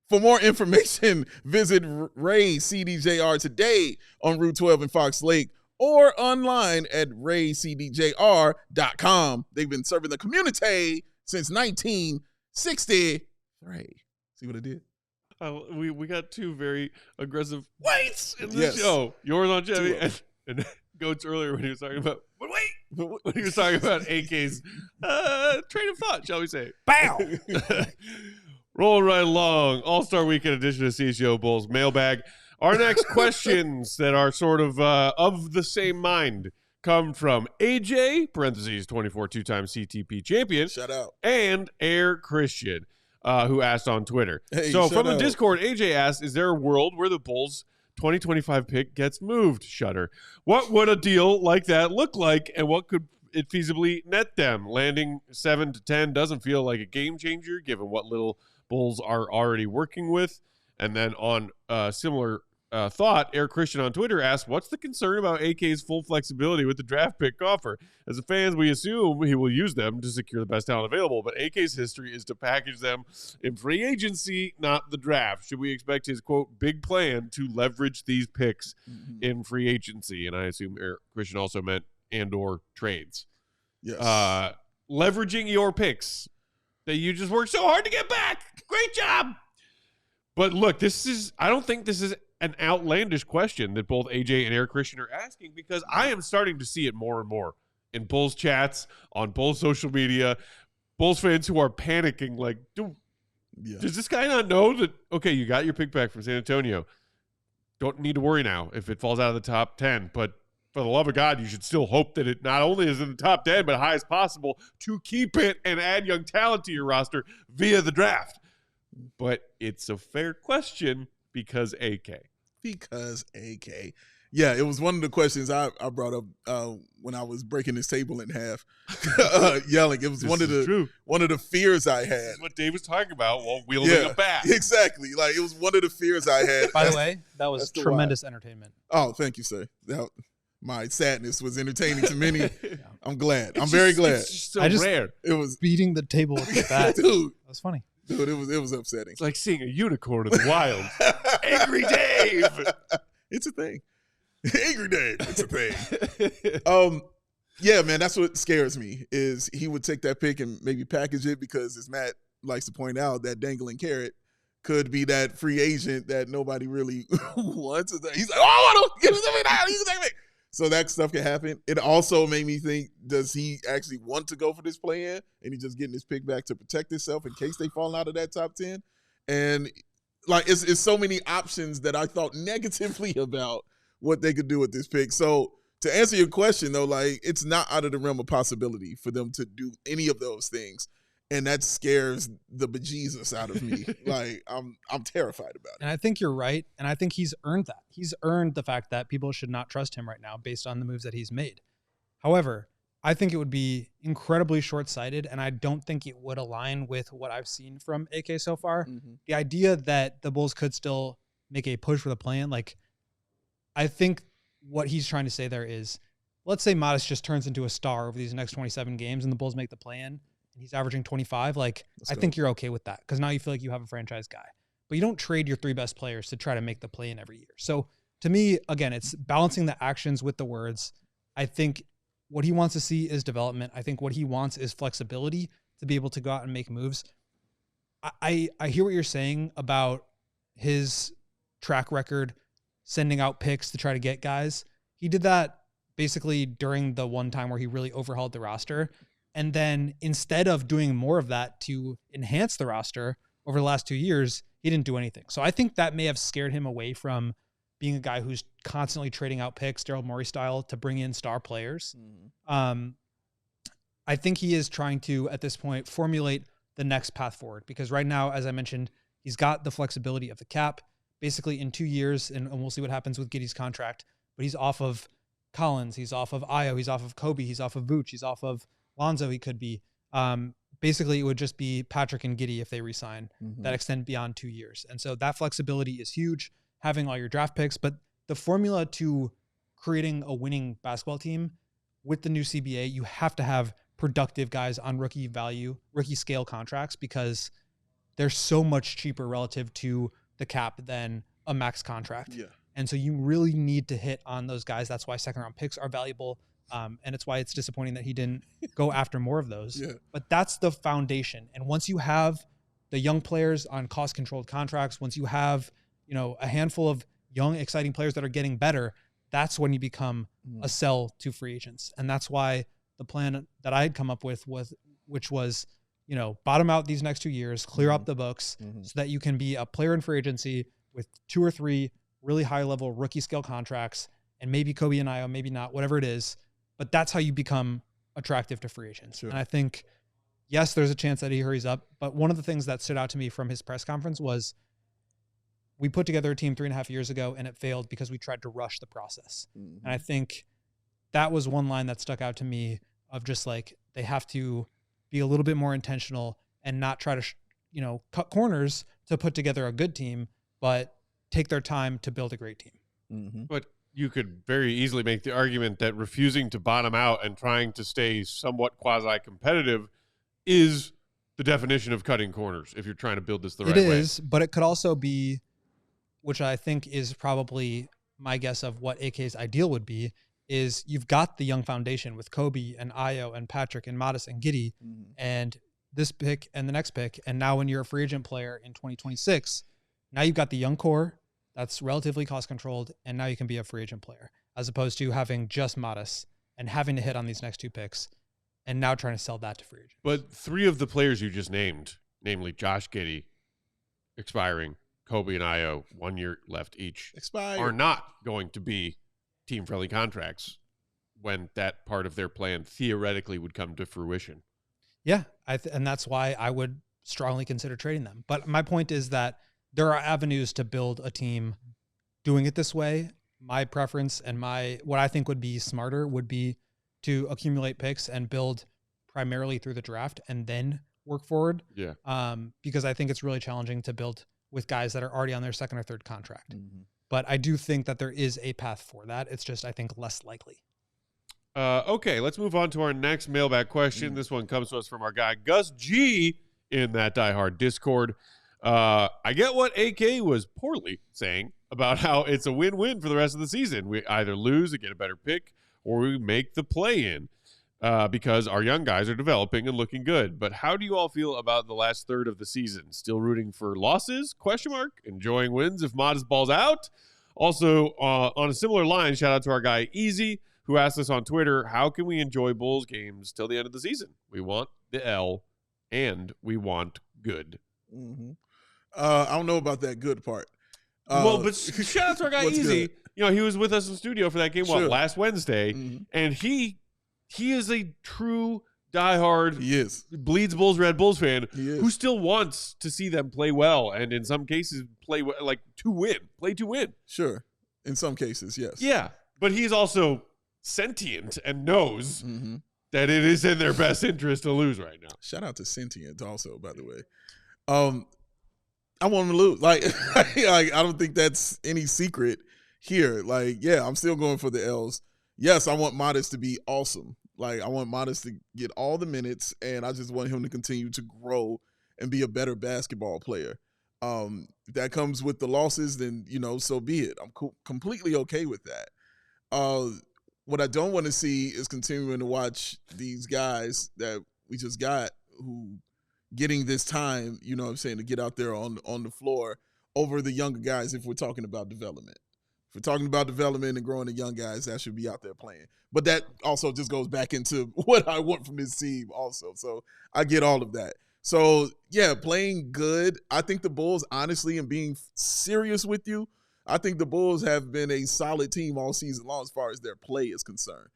For more information, visit Ray CDJR today on Route 12 in Fox Lake or online at raycdjr.com. They've been serving the community since 1963. See what I did? We got two very aggressive weights in this show. Yours on Chevy and Goats earlier when he was talking about when he was talking about AK's train of thought, shall we say? Bow. Rolling right along, All-Star Weekend edition of CHGO Bulls Mailbag. Our next questions that are sort of the same mind come from AJ, parentheses 24 two-time CTP champion. Shout out. And Air Christian, who asked on Twitter. Hey, so from the out. Discord, AJ asked, is there a world where the Bulls 2025 pick gets moved? Shudder. What would a deal like that look like, and what could it feasibly net them? Landing 7 to 10 doesn't feel like a game changer given what little Bulls are already working with. And then on similar thought, Air Christian on Twitter asked, what's the concern about AK's full flexibility with the draft pick offer? As a fans, we assume he will use them to secure the best talent available, but AK's history is to package them in free agency, not the draft. Should we expect his, quote, big plan to leverage these picks in free agency? And I assume Air Christian also meant and/or trades. Yes. Leveraging your picks that you just worked so hard to get back. Great job. But look, I don't think this is an outlandish question that both AJ and Air Christian are asking, because I am starting to see it more and more in Bulls chats, on Bulls social media, Bulls fans who are panicking like, does this guy not know that, okay, you got your pick back from San Antonio. Don't need to worry now if it falls out of the top 10, but for the love of God, you should still hope that it not only is in the top 10, but high as possible to keep it and add young talent to your roster via the draft. But it's a fair question because AK. Yeah, it was one of the questions I brought up when I was breaking this table in half, yelling. It was one of the fears I had. This is what Dave was talking about while wielding a bat. Exactly. Like, it was one of the fears I had. By the way, that was tremendous entertainment. Oh, thank you, sir. My sadness was entertaining to many. I'm glad. I'm very glad. It's just so rare. It was beating the table with the bat. Dude. That was funny. Dude, it was upsetting. It's like seeing a unicorn in the wild. Angry Dave. It's a thing. Angry Dave. It's a thing. Yeah, man, that's what scares me is he would take that pick and maybe package it because, as Matt likes to point out, that dangling carrot could be that free agent that nobody really wants. He's like, oh, I want to give me that. You can take me. So that stuff can happen. It also made me think, does he actually want to go for this play-in? And he's just getting his pick back to protect himself in case they fall out of that top 10? And, like, it's so many options that I thought negatively about what they could do with this pick. So to answer your question, though, like, it's not out of the realm of possibility for them to do any of those things. And that scares the bejesus out of me. Like, I'm terrified about it. And I think you're right. And I think he's earned that. He's earned the fact that people should not trust him right now based on the moves that he's made. However, I think it would be incredibly short-sighted, and I don't think it would align with what I've seen from AK so far. Mm-hmm. The idea that the Bulls could still make a push for the play-in, like, I think what he's trying to say there is, let's say Modest just turns into a star over these next 27 games and the Bulls make the play-in, and he's averaging 25, like, I think you're okay with that because now you feel like you have a franchise guy. But you don't trade your three best players to try to make the play-in every year. So to me, again, it's balancing the actions with the words. I think what he wants to see is development. I think what he wants is flexibility to be able to go out and make moves. I hear what you're saying about his track record sending out picks to try to get guys. He did that basically during the one time where he really overhauled the roster. And then instead of doing more of that to enhance the roster over the last 2 years, he didn't do anything. So I think that may have scared him away from being a guy who's constantly trading out picks, Daryl Morey style, to bring in star players. Mm-hmm. I think he is trying to, at this point, formulate the next path forward. Because right now, as I mentioned, he's got the flexibility of the cap. Basically in 2 years, and we'll see what happens with Giddey's contract, but he's off of Collins, he's off of Ayo, he's off of Kobe, he's off of Vooch, he's off of Lonzo, he could be. Basically, it would just be Patrick and Giddey if they resign that extend beyond 2 years. And so that flexibility is huge, having all your draft picks. But the formula to creating a winning basketball team with the new CBA, you have to have productive guys on rookie scale contracts because they're so much cheaper relative to the cap than a max contract. Yeah. And so you really need to hit on those guys. That's why second round picks are valuable. And it's why it's disappointing that he didn't go after more of those. Yeah. But that's the foundation. And once you have the young players on cost controlled contracts, once you have, a handful of young, exciting players that are getting better, that's when you become a sell to free agents. And that's why the plan that I had come up with which was, bottom out these next 2 years, clear up the books so that you can be a player in free agency with 2 or 3 really high level rookie scale contracts and maybe Kobe and Ayo, maybe not, whatever it is. But that's how you become attractive to free agents. Sure. And I think, yes, there's a chance that he hurries up. But one of the things that stood out to me from his press conference was we put together a team 3.5 years ago and it failed because we tried to rush the process. And I think that was one line that stuck out to me of just like, they have to be a little bit more intentional and not try to, cut corners to put together a good team, but take their time to build a great team. But you could very easily make the argument that refusing to bottom out and trying to stay somewhat quasi-competitive is the definition of cutting corners if you're trying to build this the right way. It is, but it could also be, which I think is probably my guess of what AK's ideal would be, is you've got the young foundation with Kobe and Ayo and Patrick and Modest and Giddey and this pick and the next pick. And now when you're a free agent player in 2026, now you've got the young core that's relatively cost controlled. And now you can be a free agent player as opposed to having just Modest and having to hit on these next 2 picks and now trying to sell that to free agents. But 3 of the players you just named, namely Josh Giddey expiring, Kobe and Ayo, 1 year left each, are not going to be team-friendly contracts when that part of their plan theoretically would come to fruition. Yeah, and that's why I would strongly consider trading them. But my point is that there are avenues to build a team doing it this way. my preference and what I think would be smarter would be to accumulate picks and build primarily through the draft and then work forward. Yeah. Because I think it's really challenging to build with guys that are already on their second or third contract. But I do think that there is a path for that. It's just, I think, less likely. Okay, let's move on to our next mailbag question. This one comes to us from our guy, Gus G, in that Die Hard Discord. I get what AK was poorly saying about how it's a win-win for the rest of the season. We either lose and get a better pick, or we make the play-in because our young guys are developing and looking good. But how do you all feel about the last third of the season? Still rooting for losses? ? Enjoying wins if Modest balls out? Also, on a similar line, shout out to our guy Easy, who asked us on Twitter, how can we enjoy Bulls games till the end of the season? We want the L, and we want good. I don't know about that good part. But shout out to our guy Easy. Good? You know, he was with us in the studio for that game last Wednesday, and he is a true diehard. He is bleeds Bulls Red Bulls fan who still wants to see them play well, and in some cases play to win. Sure, in some cases, yes. Yeah, but he's also sentient and knows that it is in their best interest to lose right now. Shout out to sentient also, by the way. I want him to lose. Like I don't think that's any secret here. I'm still going for the L's. Yes, I want Modest to be awesome. I want Modest to get all the minutes, and I just want him to continue to grow and be a better basketball player. If that comes with the losses, then, so be it. I'm completely okay with that. What I don't want to see is continuing to watch these guys that we just got who getting this time, to get out there on the floor over the younger guys if we're talking about development. If we're talking about development and growing the young guys, that should be out there playing. But that also just goes back into what I want from this team also. So I get all of that. So, yeah, playing good. I think the Bulls, honestly, and being serious with you, I think the Bulls have been a solid team all season long as far as their play is concerned.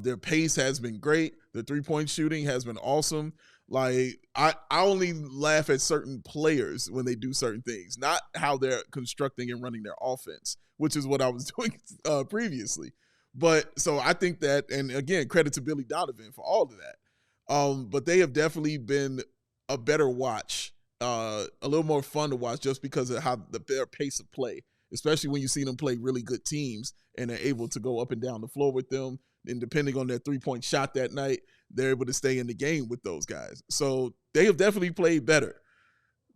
Their pace has been great. The three-point shooting has been awesome. I only laugh at certain players when they do certain things, not how they're constructing and running their offense, which is what I was doing previously. But so I think that, and again, credit to Billy Donovan for all of that. But they have definitely been a better watch, a little more fun to watch just because of how their pace of play, especially when you see them play really good teams and are able to go up and down the floor with them. And depending on their three-point shot that night, they're able to stay in the game with those guys. So they have definitely played better.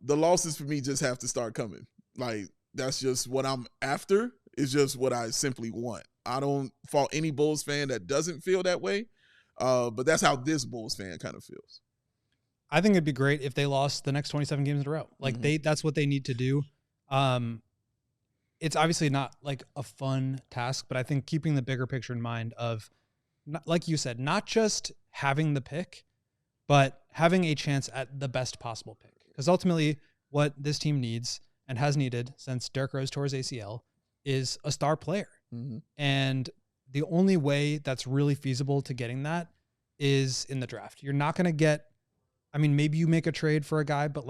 The losses for me just have to start coming. That's just what I'm after. It's just what I simply want. I don't fault any Bulls fan that doesn't feel that way, but that's how this Bulls fan kind of feels. I think it'd be great if they lost the next 27 games in a row. That's what they need to do. It's obviously not a fun task, but I think keeping the bigger picture in mind of, like you said, not just having the pick, but having a chance at the best possible pick. Because ultimately what this team needs and has needed since Derrick Rose tore his ACL is a star player. And the only way that's really feasible to getting that is in the draft. You're not going to get, maybe you make a trade for a guy, but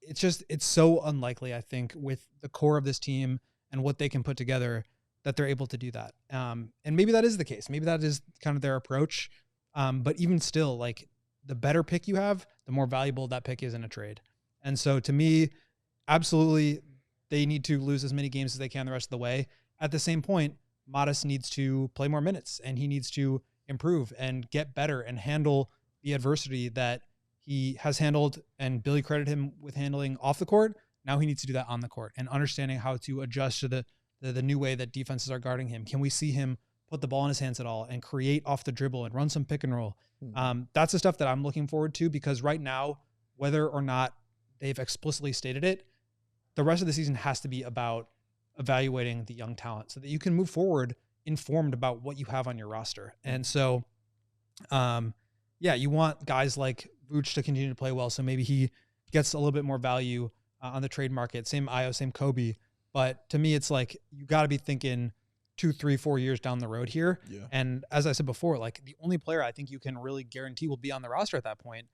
it's so unlikely, I think, with the core of this team and what they can put together that they're able to do that. And maybe that is the case. Maybe that is kind of their approach. But even still, the better pick you have, the more valuable that pick is in a trade. And so to me, absolutely, they need to lose as many games as they can the rest of the way. At the same point, Modest needs to play more minutes, and he needs to improve and get better and handle the adversity that he has handled, and Billy credited him with handling off the court. Now he needs to do that on the court and understanding how to adjust to the new way that defenses are guarding him. Can we see him put the ball in his hands at all and create off the dribble and run some pick and roll? That's the stuff that I'm looking forward to, because right now, whether or not they've explicitly stated it, the rest of the season has to be about evaluating the young talent so that you can move forward informed about what you have on your roster. And so, you want guys like Vucevic to continue to play well, so maybe he gets a little bit more value on the trade market. Same Io, same Kobe. But to me, it's you got to be thinking 2, 3, 4 years down the road here. Yeah. And as I said before, the only player I think you can really guarantee will be on the roster at that point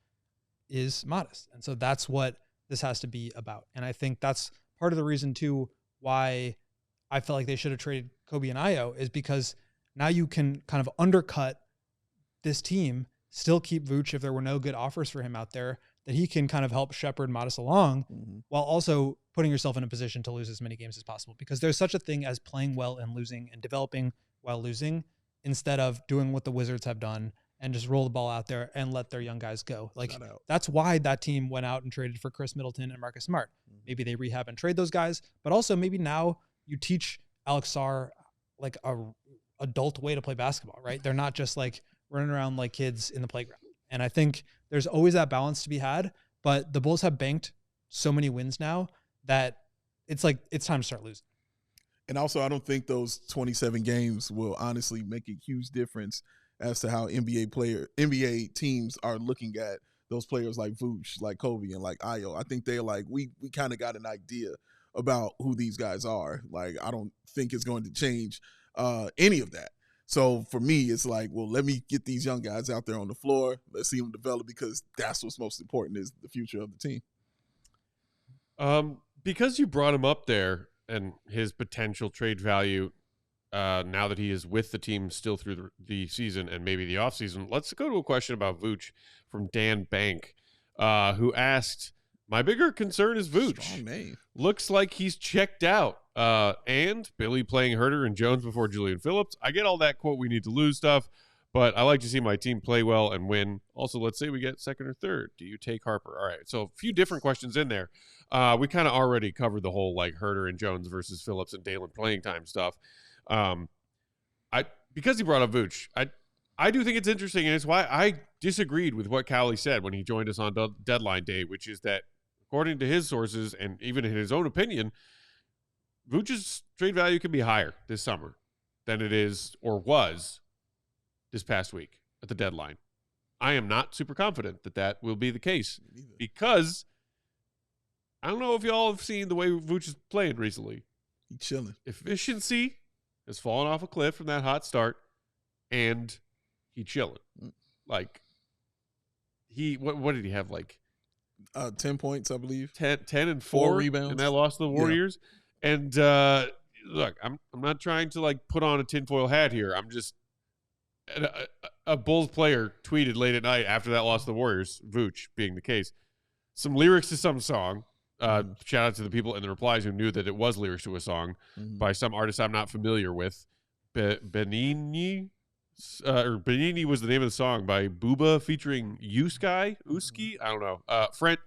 is Modest. And so that's what this has to be about. And I think that's part of the reason too why I felt like they should have traded Kobe and Ayo is because now you can kind of undercut this team, still keep Vooch if there were no good offers for him out there, that he can kind of help shepherd Modest along while also putting yourself in a position to lose as many games as possible. Because there's such a thing as playing well and losing and developing while losing instead of doing what the Wizards have done and just roll the ball out there and let their young guys go. Like that's why that team went out and traded for Chris Middleton and Marcus Smart. Maybe they rehab and trade those guys, but also maybe now you teach Alex Sarr like a adult way to play basketball, right? They're not just like running around like kids in the playground. And I think there's always that balance to be had, but the Bulls have banked so many wins now that it's like, it's time to start losing. And also, I don't think those 27 games will honestly make a huge difference as to how NBA teams are looking at those players like Vooch, like Kobe, and like Ayo. I think they're like, we kind of got an idea about who these guys are. Like, I don't think it's going to change any of that. So for me, it's like, well, let me get these young guys out there on the floor. Let's see them develop because that's what's most important is the future of the team. Because you brought him up there and his potential trade value now that he is with the team still through the season and maybe the offseason, let's go to a question about Vooch from Dan Bank, who asked, my bigger concern is Vooch. Strong name. Looks like he's checked out. And Billy playing Herter and Jones before Julian Phillips. I get all that quote, we need to lose stuff, but I like to see my team play well and win. Also, let's say we get second or third. Do you take Harper? All right. So a few different questions in there. We kind of already covered the whole like Herter and Jones versus Phillips and Dalen playing time stuff. Because he brought up Vooch, I do think it's interesting, and it's why I disagreed with what Cowley said when he joined us on deadline day, which is that according to his sources and even in his own opinion, Vooch's trade value can be higher this summer than it is or was this past week at the deadline. I am not super confident that that will be the case because I don't know if y'all have seen the way Vooch is playing recently. He's chilling. Efficiency has fallen off a cliff from that hot start, and he chilling. Like, what did he have, like? 10 points, I believe. 10 and 4 rebounds. And that loss to the Warriors. Yeah. And look, I'm not trying to like put on a tinfoil hat here. I'm just a Bulls player tweeted late at night after that loss to the Warriors, Vooch being the case, some lyrics to some song. Shout out to the people in the replies who knew that it was lyrics to a song by some artist I'm not familiar with. Benini was the name of the song by Booba featuring Uski. I don't know.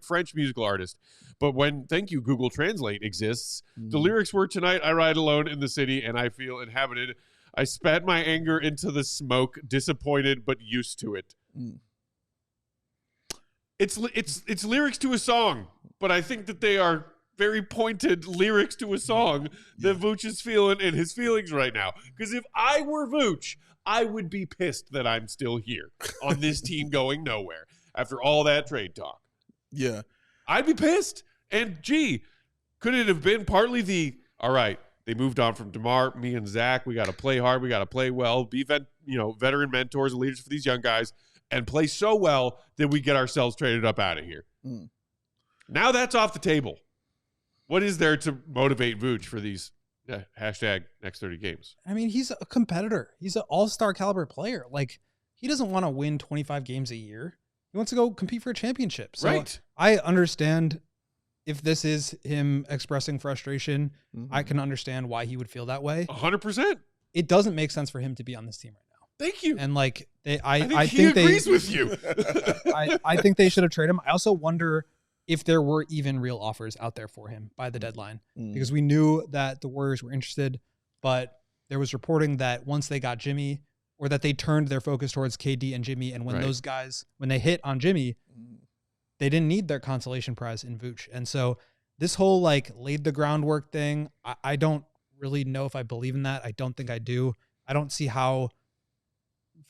French musical artist. But when Thank You Google Translate exists, the lyrics were, tonight I ride alone in the city and I feel inhabited. I spat my anger into the smoke, disappointed but used to it. It's lyrics to a song, but I think that they are very pointed lyrics to a song that Vooch is feeling in his feelings right now. Because if I were Vooch, I would be pissed that I'm still here on this team going nowhere after all that trade talk. Yeah. I'd be pissed. And, gee, could it have been partly all right, they moved on from DeMar, me and Zach. We got to play hard. We got to play well, be veteran mentors and leaders for these young guys, and play so well that we get ourselves traded up out of here. Now that's off the table. What is there to motivate Vooch for these hashtag next 30 games? I mean, he's a competitor. He's an all-star caliber player. Like, he doesn't want to win 25 games a year. He wants to go compete for a championship. So right. I understand if this is him expressing frustration. I can understand why he would feel that way. 100%. It doesn't make sense for him to be on this team right now. Thank you. And like, I think he agrees with you. I think they should have traded him. I also wonder if there were even real offers out there for him by the deadline, because we knew that the Warriors were interested, but there was reporting that once they got Jimmy, or that they turned their focus towards KD and Jimmy, and when those guys, when they hit on Jimmy, they didn't need their consolation prize in Vooch. And so this whole like laid the groundwork thing, I don't really know if I believe in that. I don't think I do. I don't see how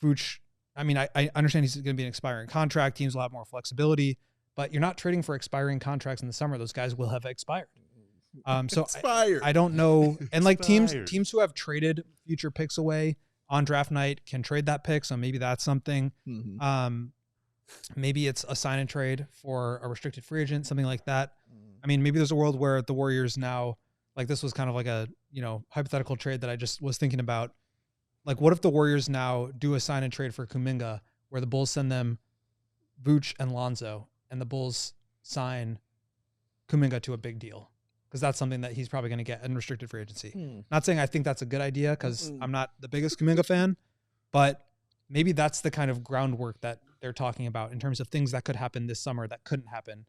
Vooch, I mean, I understand he's going to be an expiring contract. Teams will have more flexibility, but you're not trading for expiring contracts in the summer. Those guys will have expired. So I don't know. And like teams who have traded future picks away on draft night can trade that pick. So maybe that's something. Maybe it's a sign and trade for a restricted free agent, something like that. I mean, maybe there's a world where the Warriors now like this was kind of like a, hypothetical trade that I just was thinking about. Like, what if the Warriors now do a sign and trade for Kuminga where the Bulls send them Vooch and Lonzo and the Bulls sign Kuminga to a big deal? Because that's something that he's probably going to get in restricted free agency. Not saying I think that's a good idea because I'm not the biggest Kuminga fan, but maybe that's the kind of groundwork that they're talking about in terms of things that could happen this summer that couldn't happen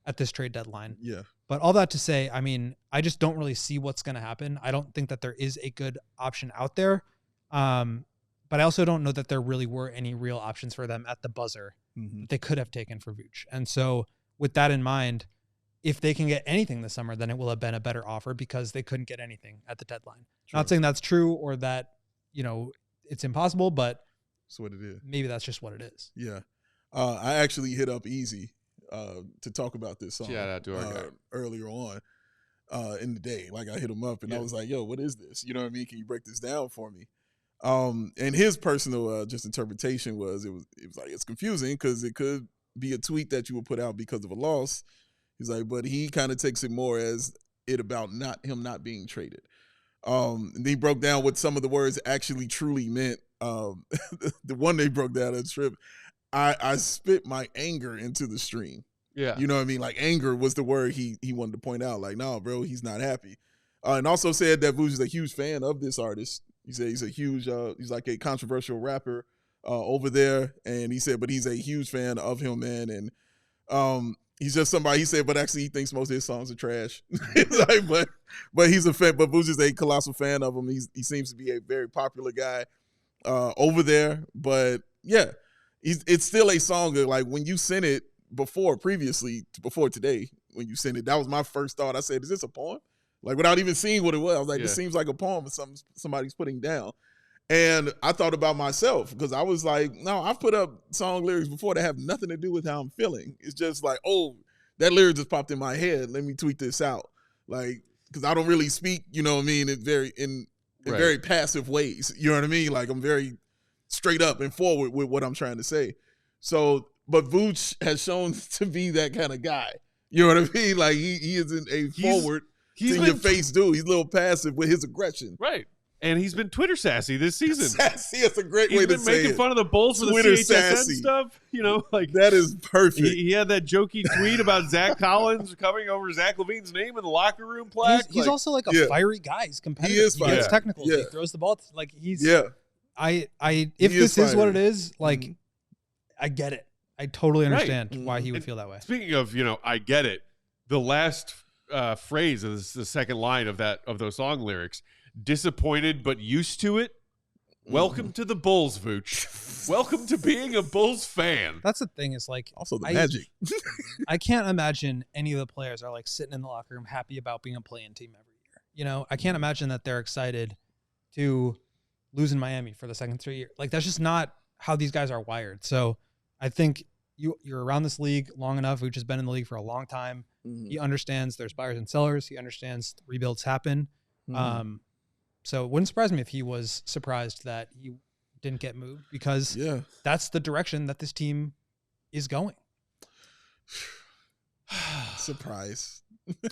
at this trade deadline. Yeah. But all that to say, I mean, I just don't really see what's going to happen. I don't think that there is a good option out there. But I also don't know that there really were any real options for them at the buzzer that they could have taken for Vooch. And so with that in mind, if they can get anything this summer, then it will have been a better offer because they couldn't get anything at the deadline. True. Not saying that's true or that, it's impossible, but that's what it is. Maybe that's just what it is. Yeah. I actually hit up Easy to talk about this song. Shout out to our guy. Earlier on in the day. Like I hit him up and I was like, yo, what is this? You know what I mean? Can you break this down for me? And his personal just interpretation was it was like it's confusing because it could be a tweet that you would put out because of a loss. He's like, but he kind of takes it more as it about him not being traded. And he broke down what some of the words actually truly meant. The one they broke down at the trip, I spit my anger into the stream. Yeah. You know what I mean? Like anger was the word he wanted to point out. Like, no, bro, he's not happy. And also said that Vuce is a huge fan of this artist. He said he's a huge, he's like a controversial rapper over there. And he said, but he's a huge fan of him, man. And he's just somebody, he said, but actually he thinks most of his songs are trash. Like, but he's a fan, but Vuce is a colossal fan of him. He seems to be a very popular guy over there. But yeah, it's still a song that, like, when you sent it before today, when you sent it, that was my first thought. I said, is this a poem? Like, without even seeing what it was, I was like, this seems like a poem or something somebody's putting down. And I thought about myself because I was like, no, I've put up song lyrics before that have nothing to do with how I'm feeling. It's just like, oh, that lyric just popped in my head. Let me tweet this out. Like, because I don't really speak, you know what I mean, in very passive ways. You know what I mean? Like, I'm very straight up and forward with what I'm trying to say. So, but Vooch has shown to be that kind of guy. You know what I mean? Like, he isn't a forward, in your face dude. He's a little passive with his aggression. Right. And he's been Twitter sassy this season. Sassy is a great way to say it. He's been making fun of the Bulls for the Twitter CHSN sassy stuff. You know, like that is perfect. He had that jokey tweet about Zach Collins coming over Zach LaVine's name in the locker room plaque. He's also like a fiery guy. He's competitive. He is fiery. He gets technical. Yeah. He throws the ball. Like he's. Yeah. If this is what it is, like, I get it. I totally understand why he would feel that way. Speaking of, I get it. The last phrase of the second line of those song lyrics. Disappointed but used to it. Welcome to the Bulls, Vooch. Welcome to being a Bulls fan. That's the thing, is like also the magic. I can't imagine any of the players are like sitting in the locker room happy about being a play-in team every year. You know, I can't imagine that they're excited to lose in Miami for the second straight year. Like, that's just not how these guys are wired. So I think you're around this league long enough. Vooch has been in the league for a long time. He understands there's buyers and sellers. He understands rebuilds happen. So it wouldn't surprise me if he was surprised that he didn't get moved, because that's the direction that this team is going. Surprise.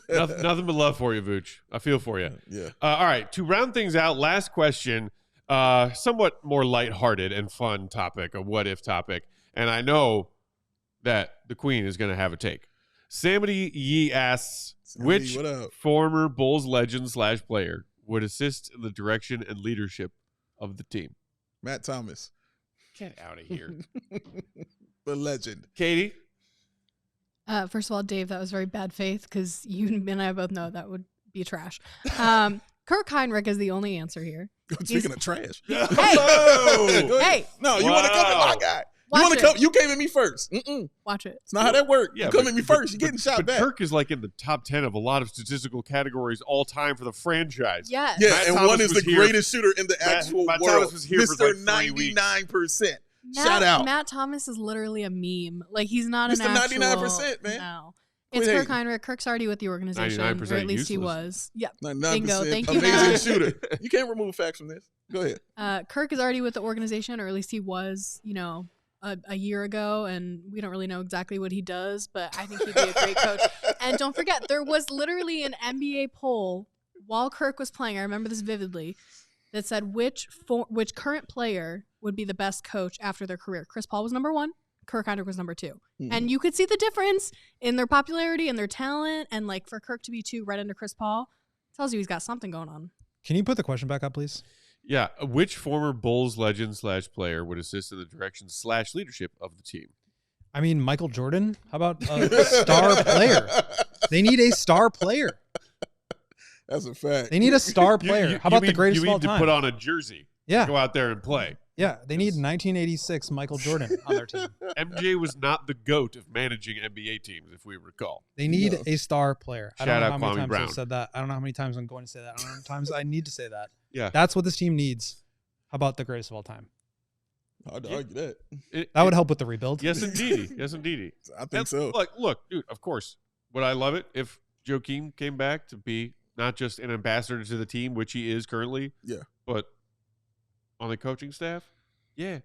Nothing but love for you, Vooch. I feel for you. Yeah. All right. To round things out, last question, somewhat more lighthearted and fun topic, a what-if topic. And I know that the Queen is going to have a take. Samity Yee asks, which former Bulls legend / player would assist in the direction and leadership of the team? Matt Thomas. Get out of here. The legend. Katie? First of all, Dave, that was very bad faith, because you and I both know that would be trash. Kirk Heinrich is the only answer here. Speaking of trash. Hey! Hey! No, you want to come at my guy. You came at me first. Watch it. It's not how that works. Yeah, you come at me first. You're getting shot back. Kirk is like in the top 10 of a lot of statistical categories all time for the franchise. Yes. Yeah, Matt and Thomas one is the greatest shooter in the actual Matt world. Thomas was here for like 3 weeks. 99%. Shout out. Matt Thomas is literally a meme. Like, he's not an Mr. actual. 99%, man. No. It's Kirk Heinrich. Kirk's already with the organization. 99% Or at least he useless. was. Yep. 99% Bingo. Thank you, amazing Matt. shooter. You can't remove facts from this. Go ahead. Kirk is already with the organization, or at least he was, a year ago, and we don't really know exactly what he does, but I think he'd be a great coach. And don't forget, there was literally an NBA poll while Kirk was playing, I remember this vividly, that said which current player would be the best coach after their career. Chris Paul was number 1. Kirk Heinrich was number 2. Mm-hmm. And you could see the difference in their popularity and their talent. And like for Kirk to be 2 right under Chris Paul tells you he's got something going on. Can you put the question back up, please? Yeah. Which former Bulls legend / player would assist in the direction / leadership of the team? I mean, Michael Jordan. How about a star player? They need a star player. That's a fact. They need a star player. How about the greatest of all time? You need to put on a jersey. Yeah. Go out there and play. Yeah, they need 1986 Michael Jordan on their team. MJ was not the GOAT of managing NBA teams, if we recall. They need a star player. Shout out I don't know how Kwame many times Brown. I've said that. I don't know how many times I'm going to say that. I don't know how many times I need to say that. Yeah. That's what this team needs. How about the greatest of all time? Hard to argue that. That would help with the rebuild. Yes, indeed. Yes, indeed. I think so. Look, dude, of course. Would I love it if Joakim came back to be not just an ambassador to the team, which he is currently, but on the coaching staff? Yeah.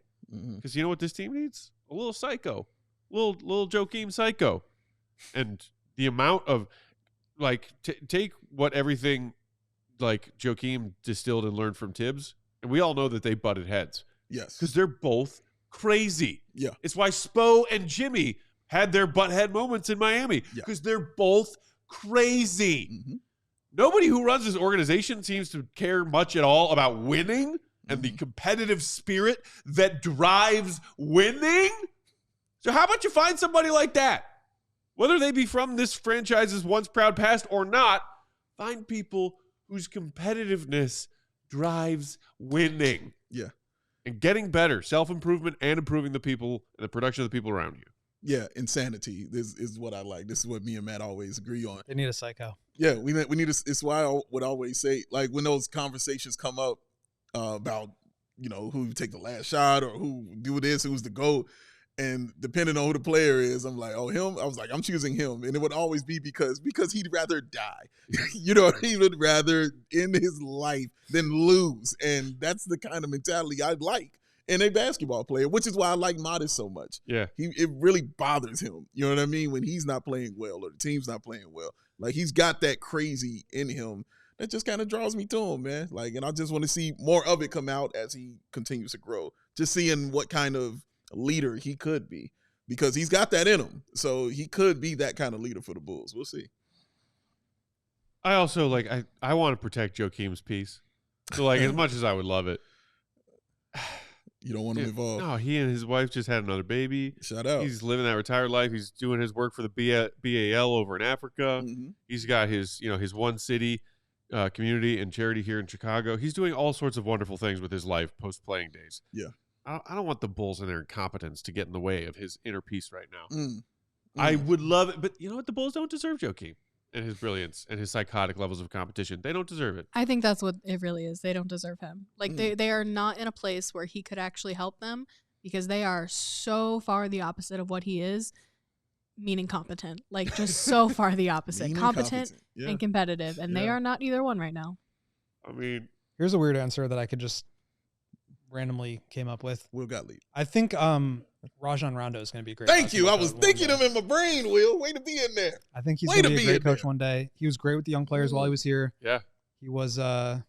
Because you know what this team needs? A little psycho. Little Joakim psycho. And the amount of, like, take what everything, like, Joakim distilled and learned from Tibbs, and we all know that they butted heads. Yes. Because they're both crazy. Yeah. It's why Spo and Jimmy had their butthead moments in Miami. Because they're both crazy. Mm-hmm. Nobody who runs this organization seems to care much at all about winning and the competitive spirit that drives winning. So how about you find somebody like that? Whether they be from this franchise's once proud past or not, find people whose competitiveness drives winning. Yeah. And getting better, self-improvement and improving the people and the production of the people around you. Yeah, insanity. This is what I like. This is what me and Matt always agree on. They need a psycho. Yeah, we need. It's why I would always say, like, when those conversations come up about, you know, who take the last shot or who do this, who's the GOAT, and depending on who the player is, I'm like, oh, him. I was like, I'm choosing him, and it would always be because he'd rather die. You know, he would rather end his life than lose, and that's the kind of mentality I like in a basketball player, which is why I like Modest so much. Yeah. It really bothers him. You know what I mean? When he's not playing well or the team's not playing well. Like, he's got that crazy in him that just kind of draws me to him, man. Like, and I just want to see more of it come out as he continues to grow. Just seeing what kind of leader he could be, because he's got that in him. So he could be that kind of leader for the Bulls. We'll see. I also, like, I want to protect Joakim's peace. So, like, as much as I would love it, you don't want him involved. No, he and his wife just had another baby. Shout out. He's living that retired life. He's doing his work for the BAL over in Africa. Mm-hmm. He's got his one city community and charity here in Chicago. He's doing all sorts of wonderful things with his life post-playing days. Yeah. I don't want the Bulls and their incompetence to get in the way of his inner peace right now. Mm. I would love it, but you know what? The Bulls don't deserve Joakim and his brilliance and his psychotic levels of competition. They don't deserve it. I think that's what it really is. They don't deserve him. Like, they are not in a place where he could actually help them, because they are so far the opposite of what he is, meaning competent. Like, just so far the opposite. Competent and competitive, and they are not either one right now. I mean, here's a weird answer that I could just randomly came up with. Will Gottlieb. I think Rajon Rondo is going to be great. Thank you. I was thinking him in my brain, Will. Way to be in there. I think he's going to be a great coach one day. He was great with the young players while he was here. Yeah. He was, the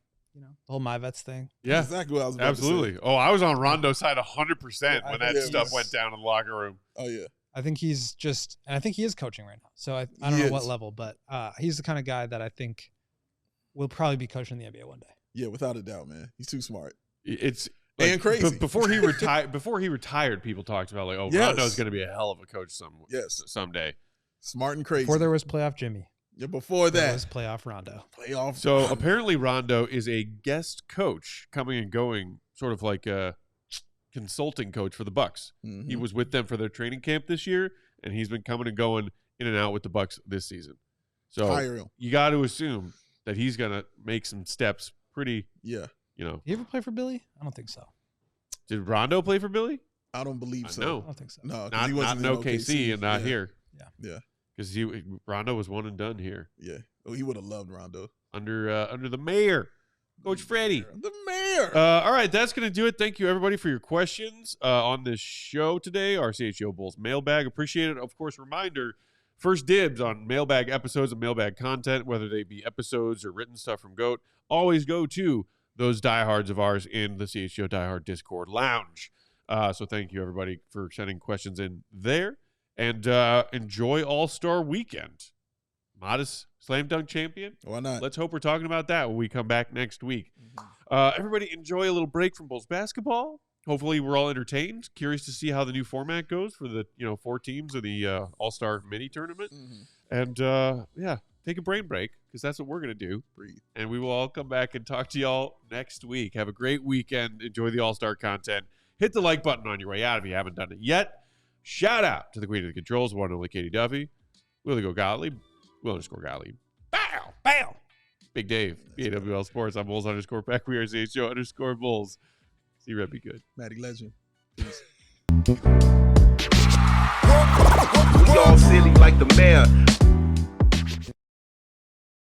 whole My Vets thing. Yeah. That's exactly what I was about Absolutely. to say. Oh, I was on Rondo's side 100% when that stuff went down in the locker room. Oh, yeah. I think he's just, and I think he is coaching right now. So I don't know what level, but he's the kind of guy that I think will probably be coaching the NBA one day. Yeah, without a doubt, man. He's too smart. It's and crazy. Before he retired, people talked about, like, oh, Rondo's going to be a hell of a coach someday. Smart and crazy. Before there was playoff Jimmy. Yeah, before that. There was playoff Rondo. So apparently Rondo is a guest coach coming and going, sort of like a consulting coach for the Bucks. Mm-hmm. He was with them for their training camp this year, and he's been coming and going in and out with the Bucks this season. So you got to assume that he's going to make some steps pretty, Yeah. Did he ever play for Billy? I don't think so. Did Rondo play for Billy? I don't believe so. No. I don't think so. No, not in OKC and not here. Yeah. Because Rondo was one and done here. Yeah. Oh, he would have loved Rondo. Under the mayor, Coach Freddie. The mayor. All right, that's going to do it. Thank you, everybody, for your questions on this show today, our CHGO Bulls mailbag. Appreciate it. Of course, reminder, first dibs on mailbag episodes and mailbag content, whether they be episodes or written stuff from GOAT, always go to those diehards of ours in the CHGO Diehard Discord Lounge. So thank you, everybody, for sending questions in there. And enjoy All-Star Weekend. Modest slam dunk champion. Why not? Let's hope we're talking about that when we come back next week. Everybody enjoy a little break from Bulls basketball. Hopefully we're all entertained. Curious to see how the new format goes for the 4 teams of the All-Star mini tournament. And take a brain break because that's what we're going to do. Breathe. And we will all come back and talk to y'all next week. Have a great weekend. Enjoy the All-Star content. Hit the like button on your way out if you haven't done it yet. Shout out to the queen of the controls, one and only Katie Duffy. Willie Go Gottlieb. Will_Gottlieb. Bow! Bow! Big Dave. BAWL Sports. I'm Bulls_Peck. We are CHGO_Bulls. See Red be good. Matty Legend. We all silly like the mayor.